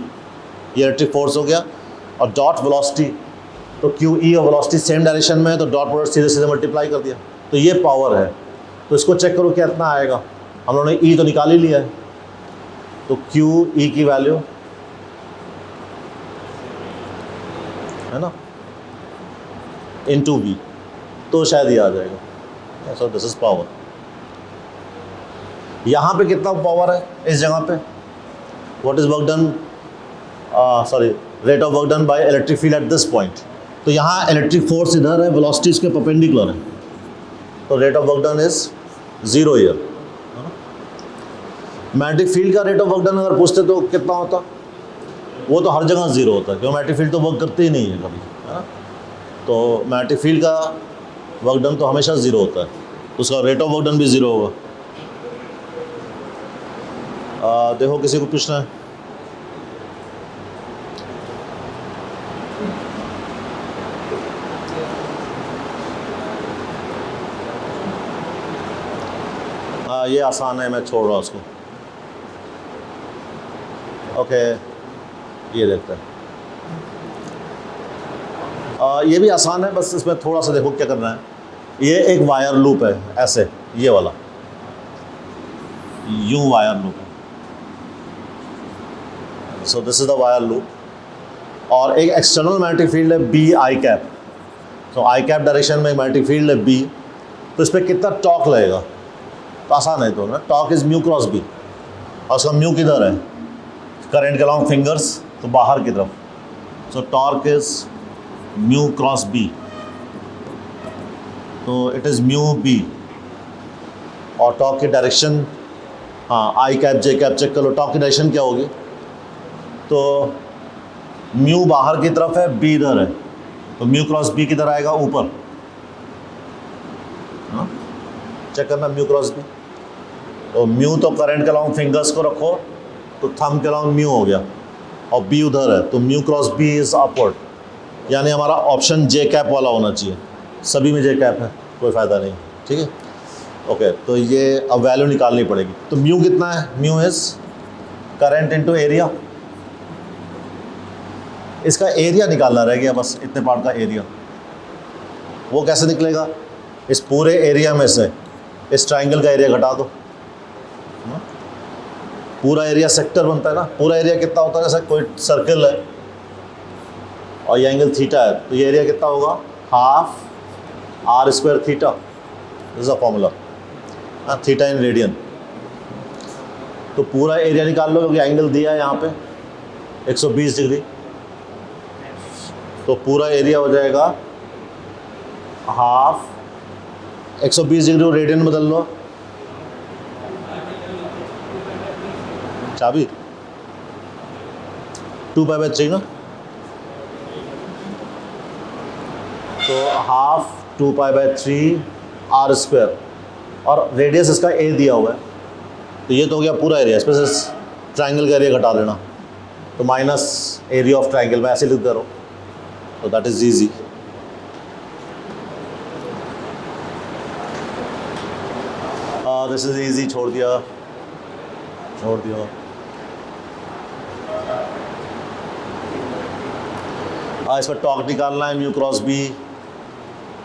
Speaker 1: इलेक्ट्रिक फोर्स हो गया, और डॉट वेलोसिटी, तो QE और वेलोसिटी सेम डायरेक्शन में है, तो डॉट प्रोडक्ट सीधे सीधे मल्टीप्लाई कर दिया, तो ये पावर है। तो इसको चेक करो क्या इतना आएगा, हम लोगों ने E तो निकाल ही लिया है, तो QE की वैल्यू है ना इंटू V, तो शायद ये आ जाएगा। सो दिस इज पावर। यहाँ पे कितना पावर है इस जगह पे, what is work done, sorry rate of work done by electric field at this point. तो यहाँ इलेक्ट्रिक फोर्स इधर है, वेलोसिटी इसके परपेंडिकुलर है, तो rate of work done is 0 year. Magnetic field का रेट ऑफ वर्क डन अगर पूछते तो कितना होता, वो तो हर जगह 0 होता है, क्योंकि मैग्नेटिक फील्ड तो वर्क करते ही नहीं है कभी, है ना। तो मैग्नेटिक फील्ड का वर्क डन तो हमेशा 0 होता है, तो उसका रेट ऑफ वर्क डन भी 0 होगा। देखो किसी को पूछना है, ये आसान है, मैं छोड़ रहा हूँ उसको। ओके, ये देखते हैं, ये भी आसान है, बस इसमें थोड़ा सा देखो क्या करना है। ये एक वायर लूप है ऐसे, ये वाला यूं वायर लूप है, सो this is the wire loop, और एक एक्सटर्नल मैग्नेटिक फील्ड है B आई कैप। तो आई कैप डायरेक्शन में मैग्नेटिक फील्ड है B, तो इस पर कितना टॉर्क लगेगा, तो आसान है तो ना, torque is mu cross B, और उसका म्यू किधर है, करंट के अलोंग फिंगर्स, तो बाहर की तरफ, सो torque is mu cross B, तो इट इज़ म्यू B, और टॉर्क की डायरेक्शन, हाँ आई कैप J कैप चेक कर लो, टॉर्क की डायरेक्शन क्या होगी, तो म्यू बाहर की तरफ है, B इधर है, तो म्यू क्रॉस B किधर आएगा, ऊपर, हाँ चेक करना म्यू क्रॉस B। तो म्यू तो करंट के अलोंग फिंगर्स को रखो, तो थंब के अलोंग म्यू हो गया, और बी उधर है, तो mu cross B is upward, यानी हमारा ऑप्शन जे कैप वाला होना चाहिए। सभी में जे कैप है, कोई फ़ायदा नहीं। ठीक है, ओके। तो ये अब वैल्यू निकालनी पड़ेगी। तो म्यू कितना है? Mu is current into area. इसका एरिया निकालना रह गया बस, इतने पार्ट का एरिया। वो कैसे निकलेगा? इस पूरे एरिया में से इस ट्राइंगल का एरिया घटा दो। पूरा एरिया सेक्टर बनता है ना। पूरा एरिया कितना होता है? जैसे कोई सर्कल है और ये एंगल थीटा है, तो ये एरिया कितना होगा? Half r square theta. This is a formula, theta in radian. तो पूरा एरिया निकाल लो, क्योंकि एंगल दिया है यहाँ पे 120 डिग्री। तो पूरा एरिया हो जाएगा हाफ 120 डिग्री को रेडियन में बदल लो। चाबी 2π/3 ना, तो हाफ 2π/3 आर स्क्वायर, और रेडियस इसका ए दिया हुआ है, तो ये तो हो गया पूरा एरिया। इसमें से ट्राइंगल का एरिया घटा लेना, तो माइनस एरिया ऑफ ट्राइंगल, मैं ऐसे लिख दे रहा हूँ, तो that is easy. This is easy, छोड़ दिया। इस पर टॉर्क निकालना है, म्यू क्रॉस बी,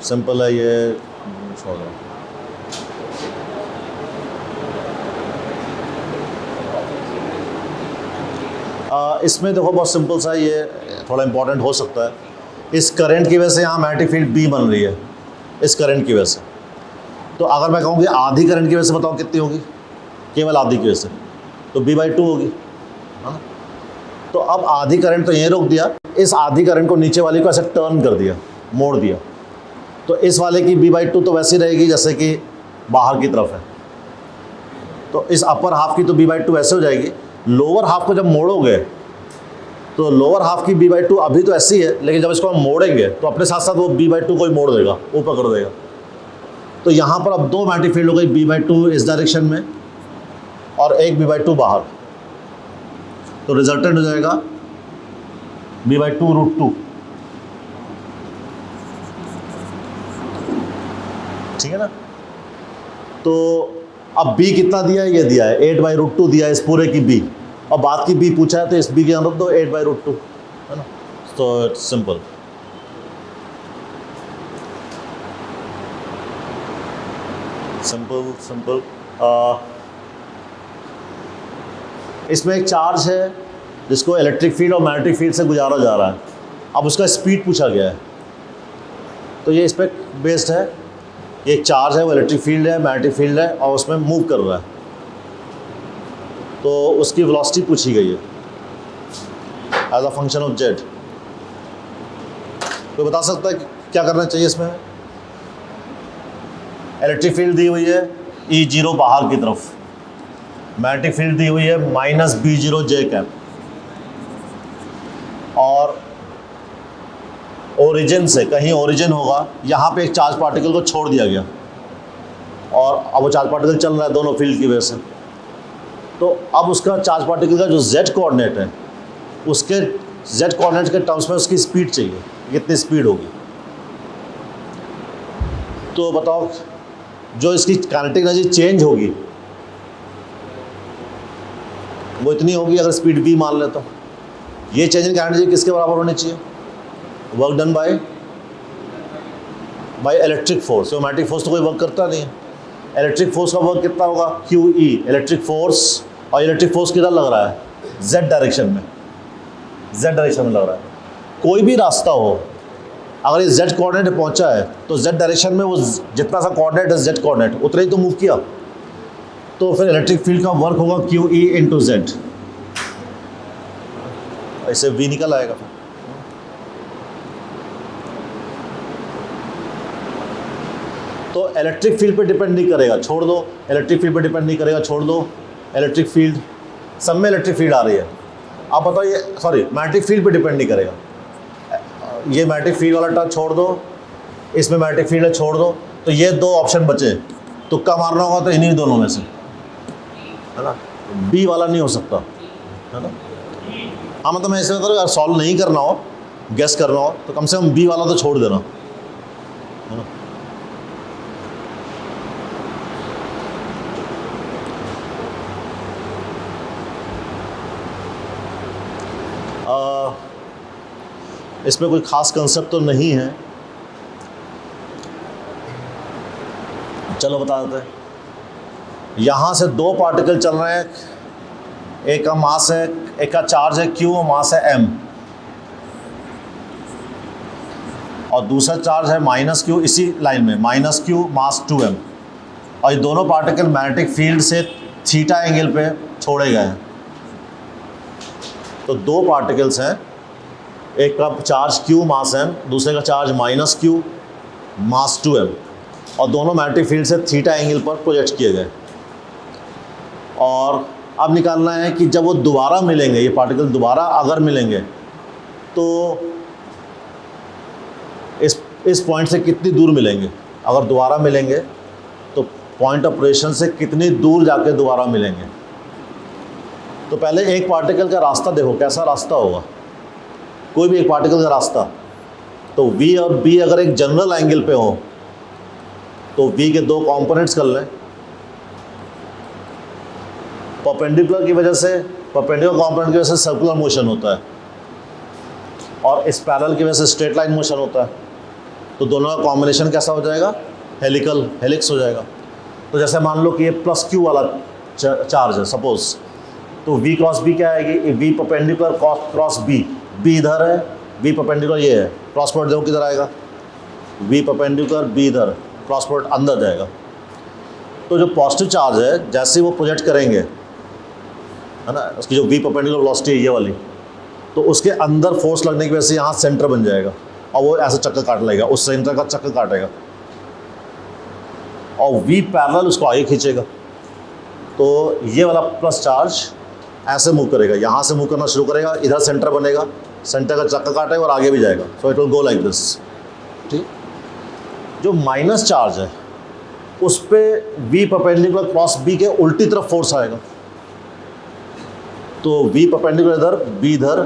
Speaker 1: सिंपल है ये, छोड़ दो। इसमें देखो बहुत सिंपल सा, ये थोड़ा इंपॉर्टेंट हो सकता है। इस करंट की वजह से यहाँ मैग्नेटिक फील्ड बी बन रही है, इस करंट की वजह से। तो अगर मैं कहूँ कि आधी करंट की वजह से बताओ कितनी होगी? केवल आधी की वजह से, तो b/2 होगी, है ना। तो अब आधी करंट तो यहीं रोक दिया, इस आधी करंट को नीचे वाली को ऐसे टर्न कर दिया, मोड़ दिया, तो इस वाले की b/2 तो वैसी रहेगी जैसे कि बाहर की तरफ है। तो इस अपर हाफ की तो b/2 ऐसे हो जाएगी। लोअर हाफ को जब मोड़ोगे तो लोअर हाफ की b/2 अभी तो ऐसी है, लेकिन जब इसको हम मोड़ेंगे तो अपने साथ साथ वो b/2 को ही मोड़ देगा, ऊपर कर देगा। तो यहाँ पर अब दो मैग्नेटिक फील्ड हो गई, b/2 इस डायरेक्शन में और एक b/2 बाहर। तो रिजल्टेंट हो जाएगा b/2√2। ठीक है ना। तो अब b कितना दिया है? ये दिया है 8/√2 दिया है, इस पूरे की b, और बाद की b पूछा है तो इस b के अंदर तो 8/√2, है ना। तो इट्स सिंपल। सिंपल। इसमें एक चार्ज है जिसको इलेक्ट्रिक फील्ड और मैग्नेटिक फील्ड से गुजारा जा रहा है। अब उसका स्पीड पूछा गया है, तो ये इस पर बेस्ड है। ये एक चार्ज है, वो इलेक्ट्रिक फील्ड है, मैग्नेटिक फील्ड है, और उसमें मूव कर रहा है, तो उसकी वेलोसिटी पूछी गई है as a function of z. तो बता सकता है क्या करना चाहिए इसमें? इलेक्ट्रिक फील्ड दी हुई है E0 बाहर की तरफ, मैग्नेटिक फील्ड दी हुई है -B0 J कैप, और ओरिजिन से कहीं ओरिजिन होगा, यहाँ पे एक चार्ज पार्टिकल को छोड़ दिया गया, और अब वो चार्ज पार्टिकल चल रहा है दोनों फील्ड की वजह से। तो अब उसका चार्ज पार्टिकल का जो z कोऑर्डिनेट है, उसके z कोऑर्डिनेट के टर्म्स में उसकी स्पीड चाहिए, कितनी स्पीड होगी। तो बताओ, जो इसकी काइनेटिक एनर्जी चेंज होगी वो इतनी होगी अगर स्पीड v मान ले, तो ये चेंज इन काइनेटिक एनर्जी किसके बराबर होनी चाहिए? Work done by electric force. तो मैग्नेटिक फोर्स तो कोई वर्क करता नहीं है। इलेक्ट्रिक फोर्स का वर्क कितना होगा? QE। इलेक्ट्रिक फोर्स, और इलेक्ट्रिक फोर्स किधर लग रहा है? Z डायरेक्शन में, Z डायरेक्शन में लग रहा है। कोई भी रास्ता हो, अगर ये Z कोऑर्डिनेट पहुंचा है तो Z डायरेक्शन में वो जितना सा कोऑर्डिनेट है Z कोऑर्डिनेट उतना ही तो मूव किया, तो फिर इलेक्ट्रिक फील्ड का वर्क होगा QE × Z। ऐसे V निकल आएगा। तो इलेक्ट्रिक फील्ड पे डिपेंड नहीं करेगा, छोड़ दो। इलेक्ट्रिक फील्ड पे डिपेंड नहीं करेगा, छोड़ दो। इलेक्ट्रिक फील्ड, सब में इलेक्ट्रिक फील्ड आ रही है। आप बताओ, ये सॉरी मैग्नेटिक फील्ड पे डिपेंड नहीं करेगा। ये मैग्नेटिक फील्ड वाला टर्म छोड़ दो, इसमें मैग्नेटिक फील्ड है, छोड़ दो। तो ये दो ऑप्शन बचे, तुक्का मारना होगा तो इन्हीं दोनों में से, है ना। बी वाला नहीं हो सकता, है ना। हाँ मतलब मैं ऐसे बता रहा हूँ, अगर सॉल्व नहीं करना हो, गेस करना हो, तो कम से कम बी वाला तो छोड़ देना, है ना। इसमें कोई खास कंसेप्ट तो नहीं है, चलो बता देते हैं। यहाँ से दो पार्टिकल चल रहे हैं, एक का मास है, एक का चार्ज है Q और मास है M, और दूसरा चार्ज है -Q इसी लाइन में, -Q मास 2M, और ये दोनों पार्टिकल मैग्नेटिक फील्ड से थीटा एंगल पे छोड़े गए हैं। तो दो पार्टिकल्स हैं, एक का चार्ज Q मास M, दूसरे का चार्ज -Q मास 2M, और दोनों मैग्नेटिक फील्ड से थीटा एंगल पर प्रोजेक्ट किए गए। और अब निकालना है कि जब वो दोबारा मिलेंगे, ये पार्टिकल दोबारा अगर मिलेंगे, तो इस पॉइंट से कितनी दूर मिलेंगे। अगर दोबारा मिलेंगे तो पॉइंट ऑफ पोजीशन से कितनी दूर जाके दोबारा मिलेंगे। तो पहले एक पार्टिकल का रास्ता देखो, कैसा रास्ता होगा, कोई भी एक पार्टिकल का रास्ता। तो V और B अगर एक जनरल एंगल पे हो, तो V के दो कंपोनेंट्स कर लें। परपेंडिकुलर की वजह से, परपेंडिकुलर कंपोनेंट की वजह से सर्कुलर मोशन होता है, और इस पैरेलल की वजह से स्ट्रेट लाइन मोशन होता है। तो दोनों का कॉम्बिनेशन कैसा हो जाएगा, हेलिक्स हो जाएगा। तो जैसे मान लो कि ये +Q वाला चार्ज है सपोज, तो V क्रॉस B क्या आएगी, V perpendicular cross B, B इधर है, V परपेंडिकुलर ये है, क्रॉस प्रोडक्ट देखो किधर आएगा, V परपेंडिकुलर B इधर, क्रॉस प्रोडक्ट अंदर जाएगा। तो जो पॉजिटिव चार्ज है, जैसे वो प्रोजेक्ट करेंगे, है ना, उसकी जो V परपेंडिकुलर वेलोसिटी है ये वाली, तो उसके अंदर फोर्स लगने की वजह से यहाँ सेंटर बन जाएगा, और वो ऐसे चक्कर काट लेगा, उस सेंटर का चक्कर काटेगा, और V पैरेलल उसको आगे खींचेगा। तो ये वाला प्लस चार्ज ऐसे मूव करेगा, यहाँ से मूव करना शुरू करेगा, इधर सेंटर बनेगा, सेंटर का चक्कर काटेगा और आगे भी जाएगा। So it will go like this. ठीक। जो माइनस चार्ज है उस पर V परपेंडिकुलर क्रॉस B के उल्टी तरफ फोर्स आएगा। तो V परपेंडिकुलर इधर, B इधर,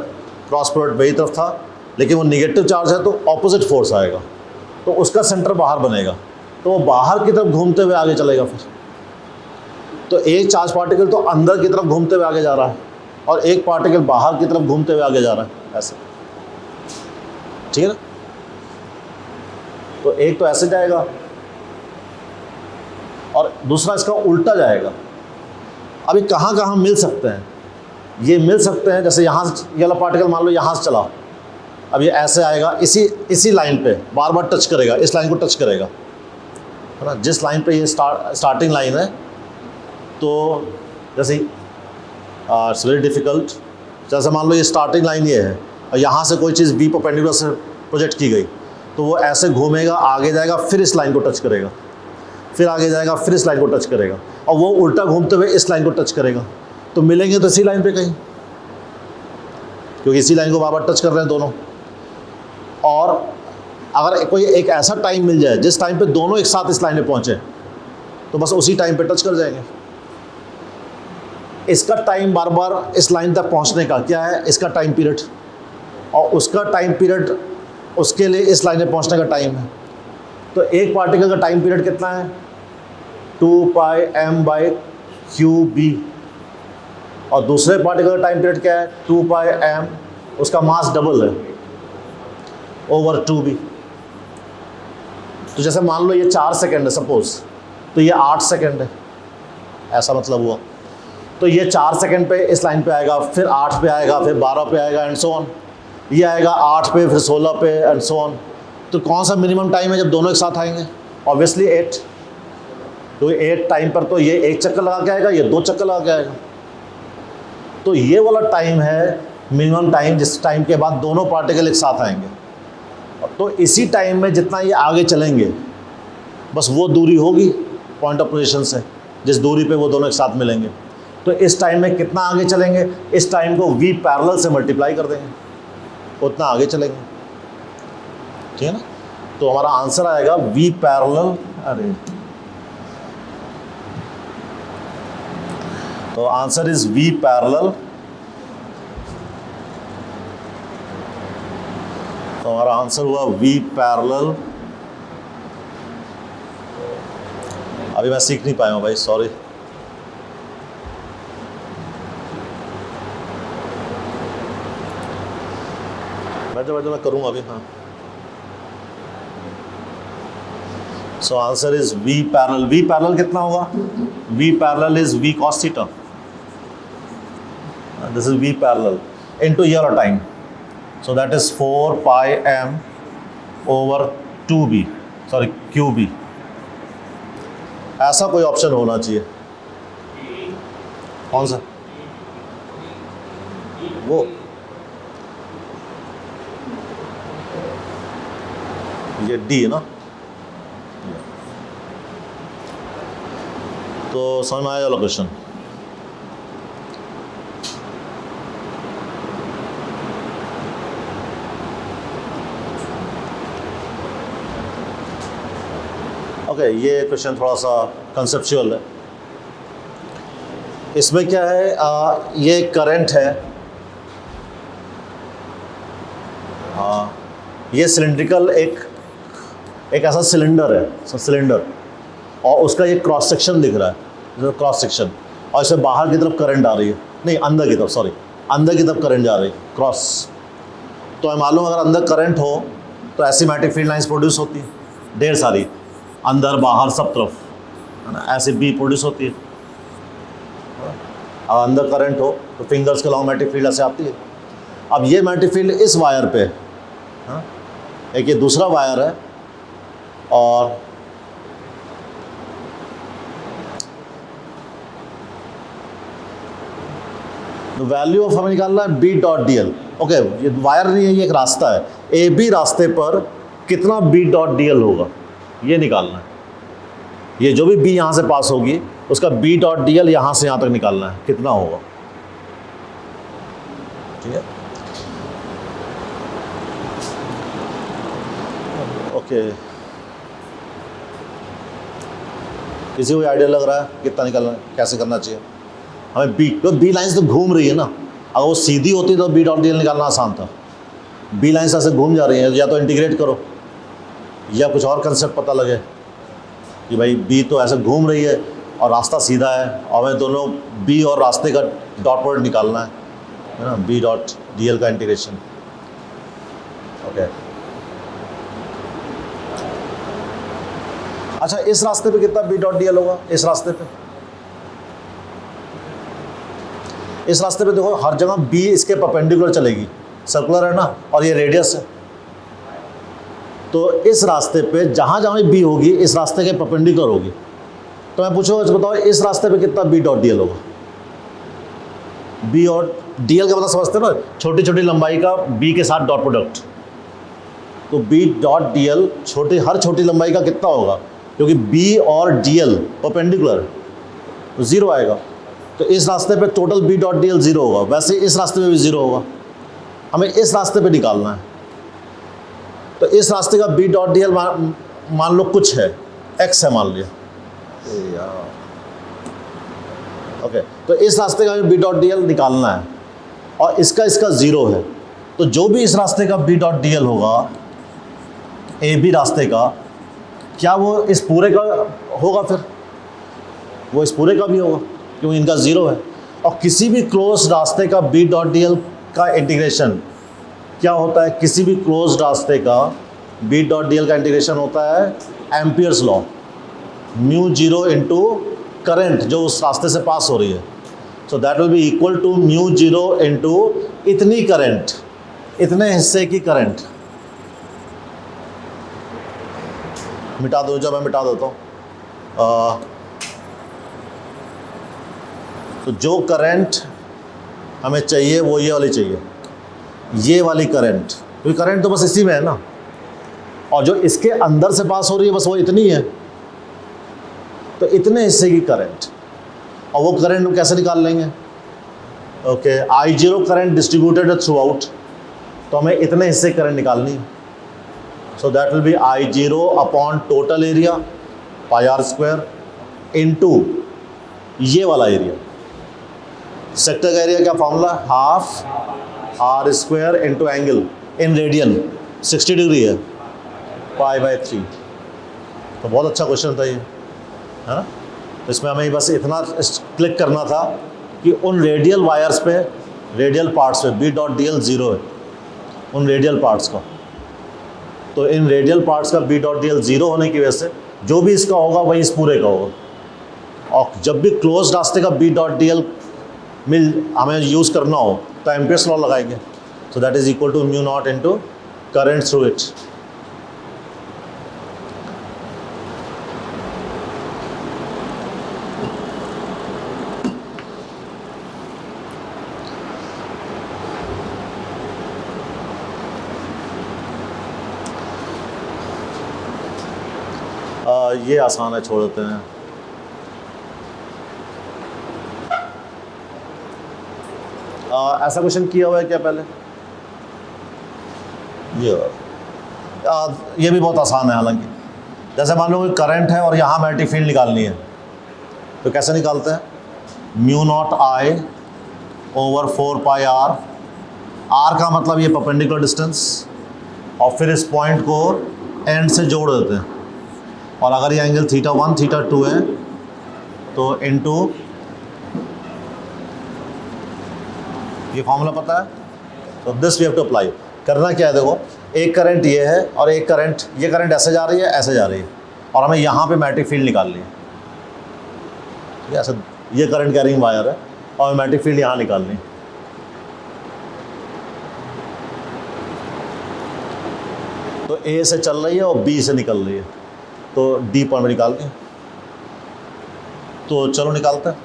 Speaker 1: क्रॉस प्रोडक्ट B तरफ था, लेकिन वो निगेटिव चार्ज है तो ऑपोजिट फोर्स आएगा, तो उसका सेंटर बाहर बनेगा, तो वो बाहर की तरफ घूमते हुए आगे चलेगा। फिर तो एक चार्ज पार्टिकल तो अंदर की तरफ घूमते हुए आगे जा रहा है, और एक पार्टिकल बाहर की तरफ घूमते हुए आगे जा रहा है, ऐसे। ठीक है ना। तो एक तो ऐसे जाएगा और दूसरा इसका उल्टा जाएगा। अभी कहाँ कहाँ मिल सकते हैं, ये मिल सकते हैं, जैसे यहाँ ये वाला पार्टिकल मान लो यहाँ से चला, अब ये ऐसे आएगा, इसी लाइन पे बार बार टच करेगा, इस लाइन को टच करेगा, है ना, जिस लाइन पे ये स्टार्टिंग लाइन है। तो जैसे इट्स वेरी डिफ़िकल्ट, जैसे मान लो ये स्टार्टिंग लाइन ये है, और यहाँ से कोई चीज़ V परपेंडिकुलर से प्रोजेक्ट की गई, तो वो ऐसे घूमेगा, आगे जाएगा, फिर इस लाइन को टच करेगा, फिर आगे जाएगा, फिर इस लाइन को टच करेगा, और वो उल्टा घूमते हुए इस लाइन को टच करेगा। तो मिलेंगे तो इसी लाइन पे कहीं, क्योंकि इसी लाइन को बार बार टच कर रहे हैं दोनों। और अगर कोई एक ऐसा टाइम मिल जाए जिस टाइम पे दोनों एक साथ इस लाइन पे पहुँचे, तो बस उसी टाइम पे टच कर जाएंगे। इसका टाइम बार बार इस लाइन तक पहुंचने का क्या है, इसका टाइम पीरियड, और उसका टाइम पीरियड उसके लिए इस लाइन पे पहुंचने का टाइम है। तो एक पार्टिकल का टाइम पीरियड कितना है, 2πm/qb, और दूसरे पार्टिकल का टाइम पीरियड क्या है, 2πm, उसका मास डबल है, ओवर 2b। तो जैसे मान लो ये 4 सेकेंड है सपोज, तो ये 8 सेकेंड है, ऐसा मतलब हुआ। तो ये 4 सेकेंड पे इस लाइन पे आएगा, फिर 8 पे आएगा, फिर 12 पे आएगा, एंड सो ऑन। ये आएगा 8 पे, फिर 16 पे, एंड सो ऑन। तो कौन सा मिनिमम टाइम है जब दोनों एक साथ आएंगे, ऑब्वियसली 8। तो 8 टाइम पर तो ये एक चक्कर लगा के आएगा, ये 2 चक्कर लगा के आएगा। तो ये वाला टाइम है मिनिमम टाइम, जिस टाइम के बाद दोनों पार्टिकल एक साथ आएंगे। तो इसी टाइम में जितना ये आगे चलेंगे, बस वो दूरी होगी पॉइंट ऑफ पोजीशन से, जिस दूरी पे वो दोनों एक साथ मिलेंगे। तो इस टाइम में कितना आगे चलेंगे, इस टाइम को V पैरेलल से मल्टीप्लाई कर देंगे, उतना आगे चलेंगे। ठीक है ना। तो हमारा आंसर आएगा V पैरेलल, अरे तो आंसर इज V पैरेलल तो हमारा आंसर हुआ V पैरेलल। अभी मैं सीख नहीं पाया हूँ भाई, सॉरी। बैठो मैं करूँगा अभी। हाँ, so answer is V parallel. V parallel कितना होगा? V parallel is V cos theta. This is V parallel into year और time, so that is 4 pi m over 2b, sorry QB। ऐसा कोई ऑप्शन होना चाहिए। कौन सा? वो ये D है ना। तो समझ में आया वाला क्वेश्चन? ओके, ये क्वेश्चन थोड़ा सा कंसेप्चुअल है। इसमें क्या है, ये करंट है, ये सिलेंड्रिकल एक ऐसा सिलेंडर है, सिलेंडर, और उसका ये क्रॉस सेक्शन दिख रहा है, क्रॉस सेक्शन, और इसमें बाहर की तरफ करंट आ रही है, नहीं अंदर की तरफ, सॉरी अंदर की तरफ करंट जा रही है, क्रॉस। तो हमें मालूम अगर अंदर करंट हो तो ऐसी मैग्नेटिक फील्ड लाइंस प्रोड्यूस होती है, ढेर सारी, अंदर बाहर सब तरफ, है ना, ऐसे बी प्रोड्यूस होती है। अब अंदर करंट हो तो फिंगर्स के लॉन्ग मैग्नेटिक फील्ड ऐसे आती है। अब ये मैग्नेटिक फील्ड इस वायर पे, हाँ, एक ये दूसरा वायर है, और वैल्यू ऑफ हमें निकालना है B dot D L. Okay, ये वायर नहीं है, ये एक रास्ता है, ए बी रास्ते पर कितना B डॉट डी एल होगा ये निकालना है। ये जो भी B यहाँ से पास होगी उसका B डॉट डी एल यहाँ से यहाँ तक निकालना है, कितना होगा। ठीक है, ओके। किसी को आइडिया लग रहा है कितना निकालना है, कैसे करना चाहिए हमें? B लाइन्स तो घूम रही है ना, अगर वो सीधी होती तो B डॉट डी एल निकालना आसान था। B लाइन्स ऐसे घूम जा रही हैं, या तो इंटीग्रेट करो या कुछ और कंसेप्ट पता लगे कि भाई B तो ऐसे घूम रही है और रास्ता सीधा है, और हमें दोनों B और रास्ते का डॉट प्रोडक्ट निकालना है ना, B डॉट डी एल का इंटीग्रेशन। ओके, अच्छा इस रास्ते पे कितना B डॉट डी एल होगा? इस रास्ते पे देखो हर जगह B इसके परपेंडिकुलर चलेगी, सर्कुलर है ना, और ये रेडियस है, तो इस रास्ते पे जहाँ जहाँ B होगी इस रास्ते के परपेंडिकुलर होगी। तो मैं पूछूंगा, बताओ इस रास्ते पे कितना B डॉट डी एल होगा? B और डी एल का मतलब समझते हो ना, छोटी छोटी लंबाई का B के साथ डॉट प्रोडक्ट। तो B डॉट डी एल हर छोटी लंबाई का कितना होगा, क्योंकि B और डी एल परपेंडिकुलर, तो ज़ीरो आएगा। तो इस रास्ते पे total B dot D L zero होगा, वैसे इस रास्ते पे भी ज़ीरो होगा। हमें इस रास्ते पे निकालना है, तो इस रास्ते का B डॉट डी एल मान लो कुछ है, x है मान लिया, ओके। तो इस रास्ते का B डॉट डी एल निकालना है, और इसका ज़ीरो है। तो जो भी इस रास्ते का B डॉट डी एल होगा, ए बी रास्ते का, क्या वो इस पूरे का होगा? फिर वो इस पूरे का भी होगा, क्योंकि इनका ज़ीरो है। और किसी भी क्लोज रास्ते का B डॉट डी एल का इंटीग्रेशन क्या होता है? किसी भी क्लोज रास्ते का B डॉट डी एल का इंटीग्रेशन होता है Ampere's law, mu zero into current जो उस रास्ते से पास हो रही है। So that will be equal to mu zero into इतनी करंट, इतने हिस्से की करंट। मिटा दो, जब मैं मिटा देता हूँ, तो जो करंट हमें चाहिए वो ये वाली चाहिए, ये वाली करंट, क्योंकि करंट तो बस इसी में है ना, और जो इसके अंदर से पास हो रही है बस वो इतनी है। तो इतने हिस्से की करंट, और वो करंट हम कैसे निकाल लेंगे? Okay, I0 current distributed throughout, तो हमें इतने हिस्से करंट निकालनी है। So that will be I0 upon total area pi are square into ये वाला एरिया। सेक्टर का एरिया क्या formula? Half r square into angle in radian, 60 degree है, π/3। तो बहुत अच्छा क्वेश्चन था ये, है ना। तो इसमें हमें बस इतना क्लिक करना था कि उन रेडियल वायर्स पे, रेडियल पार्ट्स पे B.dl 0 है, उन रेडियल पार्ट्स का। तो इन रेडियल पार्ट्स का B.dl 0 होने की वजह से जो भी इसका होगा वही इस पूरे का होगा। और जब भी क्लोज रास्ते का B.dl हमें यूज़ करना हो तो एम्पियर्स लॉ लगाएंगे। So that is equal to μ0 into current through it. ये आसान है, छोड़ देते हैं। ऐसा क्वेश्चन किया हुआ है क्या पहले? ये भी बहुत आसान है हालांकि। जैसे मान लो कोई करंट है और यहाँ मैग्नेटिक फील्ड निकालनी है, तो कैसे निकालते हैं? μ0I over 4πr। r का मतलब ये परपेंडिकुलर डिस्टेंस, और फिर इस पॉइंट को एंड से जोड़ देते हैं। और अगर ये एंगल θ1 θ2 है तो इनटू, ये फॉर्मूला पता है, तो this we have to apply. करना क्या है, देखो एक करंट ये है और एक करंट, ये करंट ऐसे जा रही है, ऐसे जा रही है, और हमें यहाँ पे मैग्नेटिक फील्ड निकालनी है। ठीक है, ऐसे ये करंट कैरिंग वायर है और मैग्नेटिक फील्ड यहाँ निकालनी है। तो ए से चल रही है और बी से निकल रही है, तो डी पॉइंट में निकाल दें। तो चलो निकालते हैं।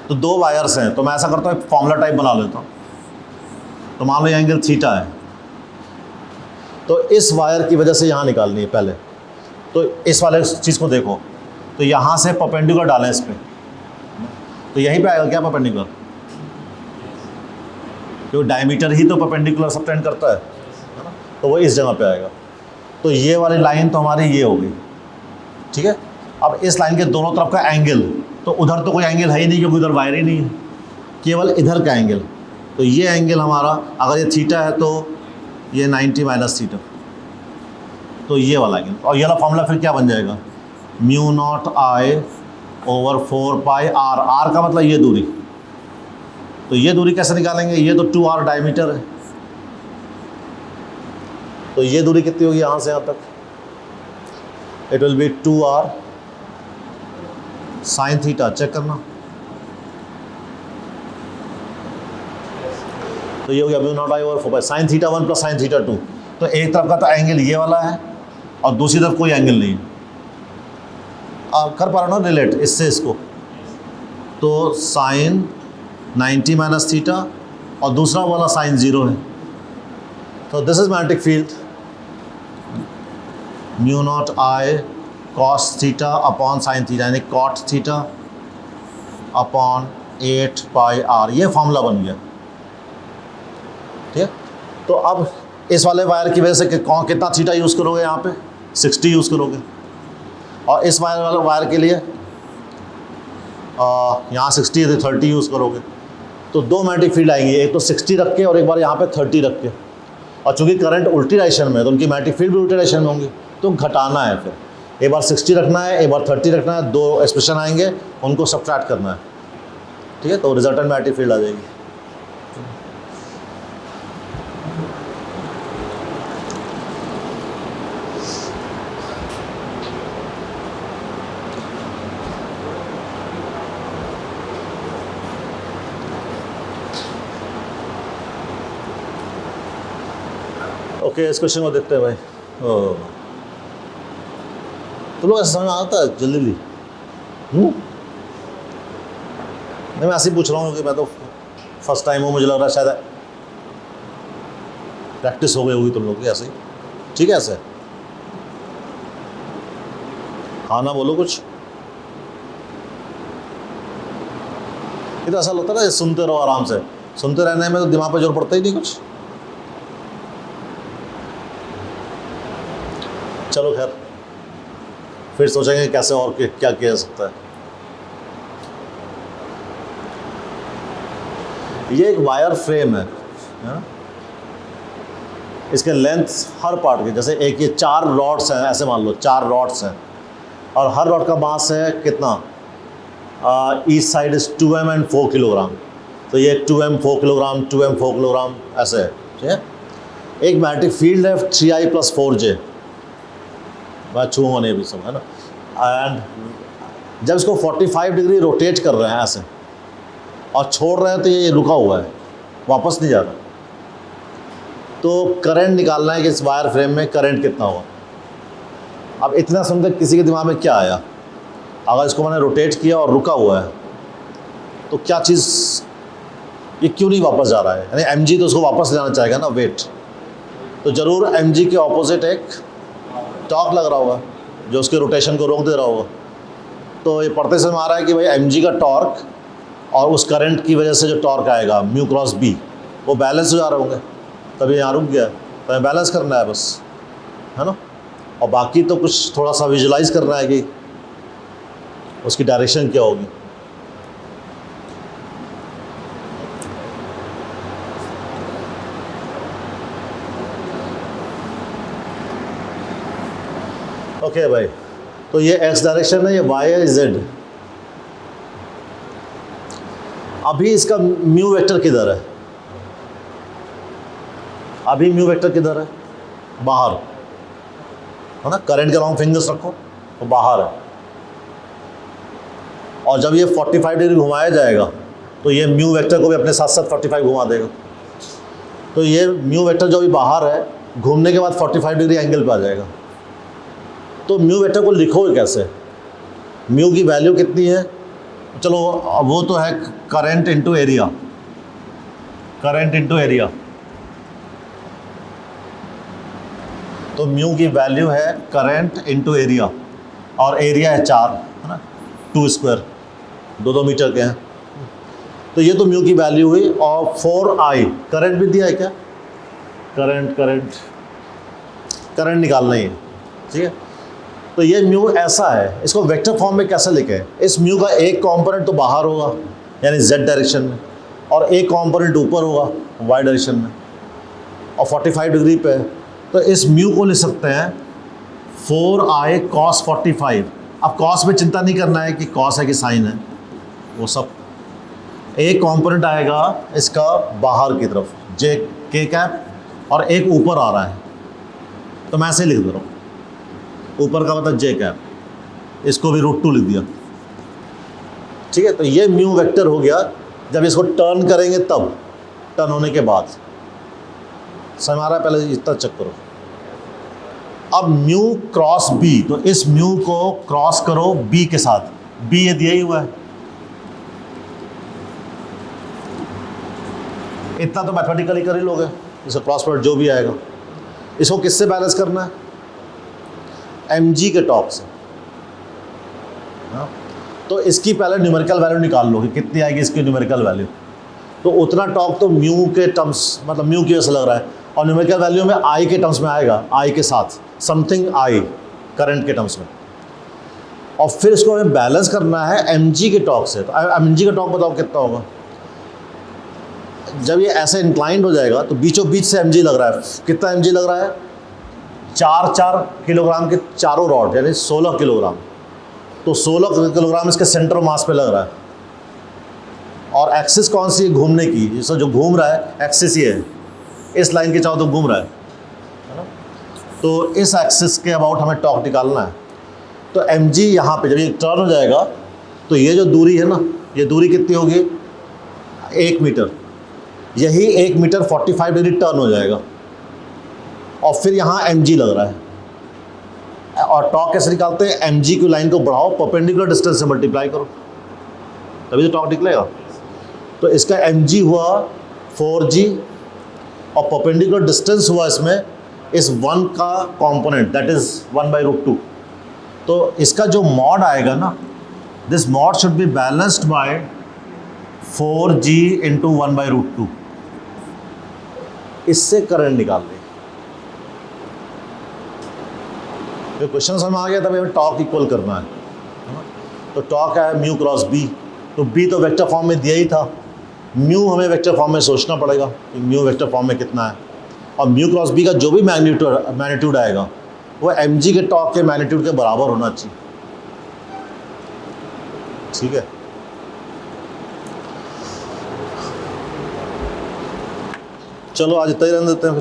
Speaker 1: तो दो वायर्स हैं, तो मैं ऐसा करता हूँ फॉर्मूला टाइप बना लेता हूँ। तो मान लो ये एंगल थीटा है, तो इस वायर की वजह से यहाँ निकालनी है पहले। तो इस वाले चीज़ को देखो, तो यहाँ से परपेंडिकुलर डालें इस पर, तो यहीं पे आएगा क्या परपेंडिकुलर, क्योंकि डायमीटर ही तो परपेंडिकुलर सबटेंड करता है ना, तो वो इस जगह पे आएगा। तो ये वाली लाइन तो हमारी ये हो गई। ठीक है, अब इस लाइन के दोनों तरफ का एंगल, तो उधर तो कोई एंगल है ही नहीं क्योंकि उधर वायर ही नहीं है, केवल इधर का एंगल। तो ये एंगल हमारा, अगर ये थीटा है तो ये 90 माइनस थीटा, तो ये वाला एंगल। और ये वाला फॉर्मूला फिर क्या बन जाएगा, μ0I ओवर 4πr। r का मतलब ये दूरी, तो ये दूरी कैसे निकालेंगे, ये तो 2r डायमीटर है, तो ये दूरी कितनी होगी यहाँ से यहाँ तक, it will be 2r sine theta. Check करना, तो ये हो गया μ0I over 4π sine theta 1 plus sine theta 2। तो एक तरफ का तो एंगल ये वाला है और दूसरी तरफ कोई एंगल नहीं है। कर पा रहा हूँ ना रिलेट इससे इसको, तो साइन 90 माइनस थीटा और दूसरा वाला साइन 0 है। तो this is magnetic field μ0I cos theta upon sine theta, यानी कॉट थीटा अपॉन 8πr। ये फॉर्मूला बन गया। ठीक है, तो अब इस वाले वायर की वजह से कितना थीटा यूज़ करोगे, यहाँ पे 60 यूज़ करोगे, और इस वायर वाले वायर के लिए यहाँ 60 है तो 30 यूज़ करोगे। तो दो मैग्नेटिक फील्ड आएंगी, एक तो 60 रख के और एक बार यहाँ पे 30 रख के। और चूँकि करंट उल्टी डायरेक्शन में है तो उनकी मैग्नेटिक फील्ड भी उल्टी डायरेक्शन में होंगी, तो घटाना है। फिर एक बार 60 रखना है, एक बार 30 रखना है, दो एक्सप्रेशन आएंगे, उनको सब्ट्रैक्ट करना है। ठीक है, तो रिजल्टेंट मैग्नेटिक फील्ड आ जाएगी। ओके, इस क्वेश्चन को देखते हैं भाई। तो लोग ऐसा समझ में आता है जल्दी जल्दी? नहीं, मैं ऐसे ही पूछ रहा हूँ कि मैं तो फर्स्ट टाइम हूँ, मुझे लग रहा है शायद प्रैक्टिस हो गई होगी तुम लोग की ऐसे ही। ठीक है, ऐसे हाँ ना बोलो कुछ। ये तो ऐसा होता है ना, सुनते रहो आराम से, सुनते रहने में तो दिमाग पे जोर पड़ता ही नहीं कुछ। चलो खैर, फिर सोचेंगे कैसे और क्या किया जा सकता है। ये एक वायर फ्रेम है ना? इसके लेंथ हर पार्ट के, जैसे एक ये 4 रॉड्स हैं, ऐसे मान लो 4 रॉड्स हैं, और हर रॉड का मास है कितना, each side is 2m and 4 kilogram, तो ये 2m 4 किलोग्राम, 2m 4 किलोग्राम ऐसे है, ठीक है। एक मैग्नेटिक फील्ड है 3i + 4j, मैं छूँगा नहीं अभी सब, है ना। एंड जब इसको 45 डिग्री रोटेट कर रहे हैं ऐसे और छोड़ रहे हैं, तो ये रुका हुआ है, वापस नहीं जा रहा। तो करंट निकालना है कि इस वायर फ्रेम में करंट कितना होगा। अब इतना समझ किसी के दिमाग में क्या आया, अगर इसको मैंने रोटेट किया और रुका हुआ है, तो क्या चीज़, ये क्यों नहीं वापस जा रहा है, यानी mg तो उसको वापस ले जाना चाहेगा ना, वेट, तो ज़रूर mg के ऑपोजिट एक टॉर्क लग रहा होगा जो उसके रोटेशन को रोक दे रहा होगा। तो ये पढ़ते समय आ रहा है कि भाई mg का टॉर्क और उस करंट की वजह से जो टॉर्क आएगा म्यू क्रॉस बी, वो बैलेंस हो जा रहे होंगे, तभी यहाँ रुक गया। तो हमें बैलेंस करना है बस, है ना। और बाकी तो कुछ थोड़ा सा विजुलाइज करना है कि उसकी डायरेक्शन क्या होगी। ओके भाई, तो ये x डायरेक्शन है, ये y है, z। अभी इसका म्यू वेक्टर किधर है, अभी म्यू वेक्टर किधर है, बाहर, है ना। करंट के लॉन्ग फिंगर्स रखो तो बाहर है, और जब ये 45 डिग्री घुमाया जाएगा तो ये म्यू वेक्टर को भी अपने साथ साथ 45 घुमा देगा। तो ये म्यू वेक्टर जो भी बाहर है, घूमने के बाद 45 डिग्री एंगल पे आ जाएगा। तो म्यू वेक्टर को लिखोगे कैसे, म्यू की वैल्यू कितनी है, चलो वो तो है current into area, current into area. तो म्यू की वैल्यू है करंट इनटू एरिया, और एरिया है 4, है ना, 2 स्क्वायर, 2 मीटर के हैं। तो ये तो म्यू की वैल्यू हुई। और 4i करंट भी दिया है क्या, करंट करंट करंट निकालना ही है, ठीक है। तो ये म्यू ऐसा है, इसको वेक्टर फॉर्म में कैसे लिखे, इस म्यू का एक कंपोनेंट तो बाहर होगा यानी z डायरेक्शन में, और एक कंपोनेंट ऊपर होगा y डायरेक्शन में, और 45 डिग्री पे। तो इस म्यू को लिख सकते हैं 4i cos 45। अब cos में चिंता नहीं करना है कि cos है कि साइन है, वो सब। एक कंपोनेंट आएगा इसका बाहर की तरफ j k कैप, और एक ऊपर आ रहा है, तो मैं ऐसे लिख दे रहा हूँ, ऊपर का मतलब j कैप, इसको भी √2 लिख दिया, ठीक है। तो ये म्यू वेक्टर हो गया जब इसको टर्न करेंगे, तब टर्न होने के बाद समझ आ रहा है, पहले इतना चेक करो। अब म्यू क्रॉस बी, तो इस म्यू को क्रॉस करो बी के साथ, बी ये दिया ही हुआ है, इतना तो मैथमेटिकली कर ही लोगे, इसे क्रॉस प्रोडक्ट जो भी आएगा। इसको किससे बैलेंस करना है, mg के टॉर्क से, हाँ। तो इसकी पहले न्यूमेरिकल वैल्यू निकाल लो कि कितनी आएगी इसकी न्यूमेरिकल वैल्यू। तो उतना टॉर्क तो म्यू के टर्म्स, मतलब म्यू की वजह से लग रहा है, और न्यूमेरिकल वैल्यू में आई के टर्म्स में आएगा, आई के साथ समथिंग आई करंट के टर्म्स में। और फिर इसको हमें बैलेंस करना है mg के टॉर्क से। तो mg का टॉर्क बताओ कितना होगा, जब ये ऐसे इंक्लाइंड हो जाएगा तो बीचों बीच से mg लग रहा है, कितना mg लग रहा है, 4 किलोग्राम के चारों रॉड, यानी 16 किलोग्राम। तो 16 किलोग्राम इसके सेंटर मास पे लग रहा है। और एक्सिस कौन सी है घूमने की, जिससे जो घूम रहा है एक्सिस ये है, इस लाइन के चारों तो घूम रहा है ना। तो इस एक्सिस के अबाउट हमें टॉर्क निकालना है। तो mg यहाँ पे जब ये टर्न हो जाएगा, तो ये जो दूरी है ना, ये दूरी कितनी होगी, 1 मीटर। यही 1 मीटर 45 डिग्री टर्न हो जाएगा, और फिर यहाँ mg लग रहा है। और टॉर्क कैसे निकालते हैं, mg की लाइन को बढ़ाओ, परपेंडिकुलर डिस्टेंस से मल्टीप्लाई करो, तभी तो टॉर्क निकलेगा। तो इसका mg हुआ 4g, और परपेंडिकुलर डिस्टेंस हुआ इसमें इस 1 का कंपोनेंट, दैट इज 1/√2। तो इसका जो मॉड आएगा ना, this mod should be balanced bye 4g × 1/√2। इससे करंट निकाल लें। तो क्वेश्चन समझ आ गया, तभी हमें टॉर्क इक्वल करना है। तो टॉर्क है म्यू क्रॉस बी, तो बी तो वेक्टर फॉर्म में दिया ही था, म्यू हमें वेक्टर फॉर्म में सोचना पड़ेगा कि म्यू वेक्टर फॉर्म में कितना है। और म्यू क्रॉस बी का जो भी मैग्नीट्यूड आएगा वो mg के टॉर्क के मैग्नीट्यूड के बराबर होना चाहिए। ठीक है, चलो आज इतना ही रहने देते हैं फिर।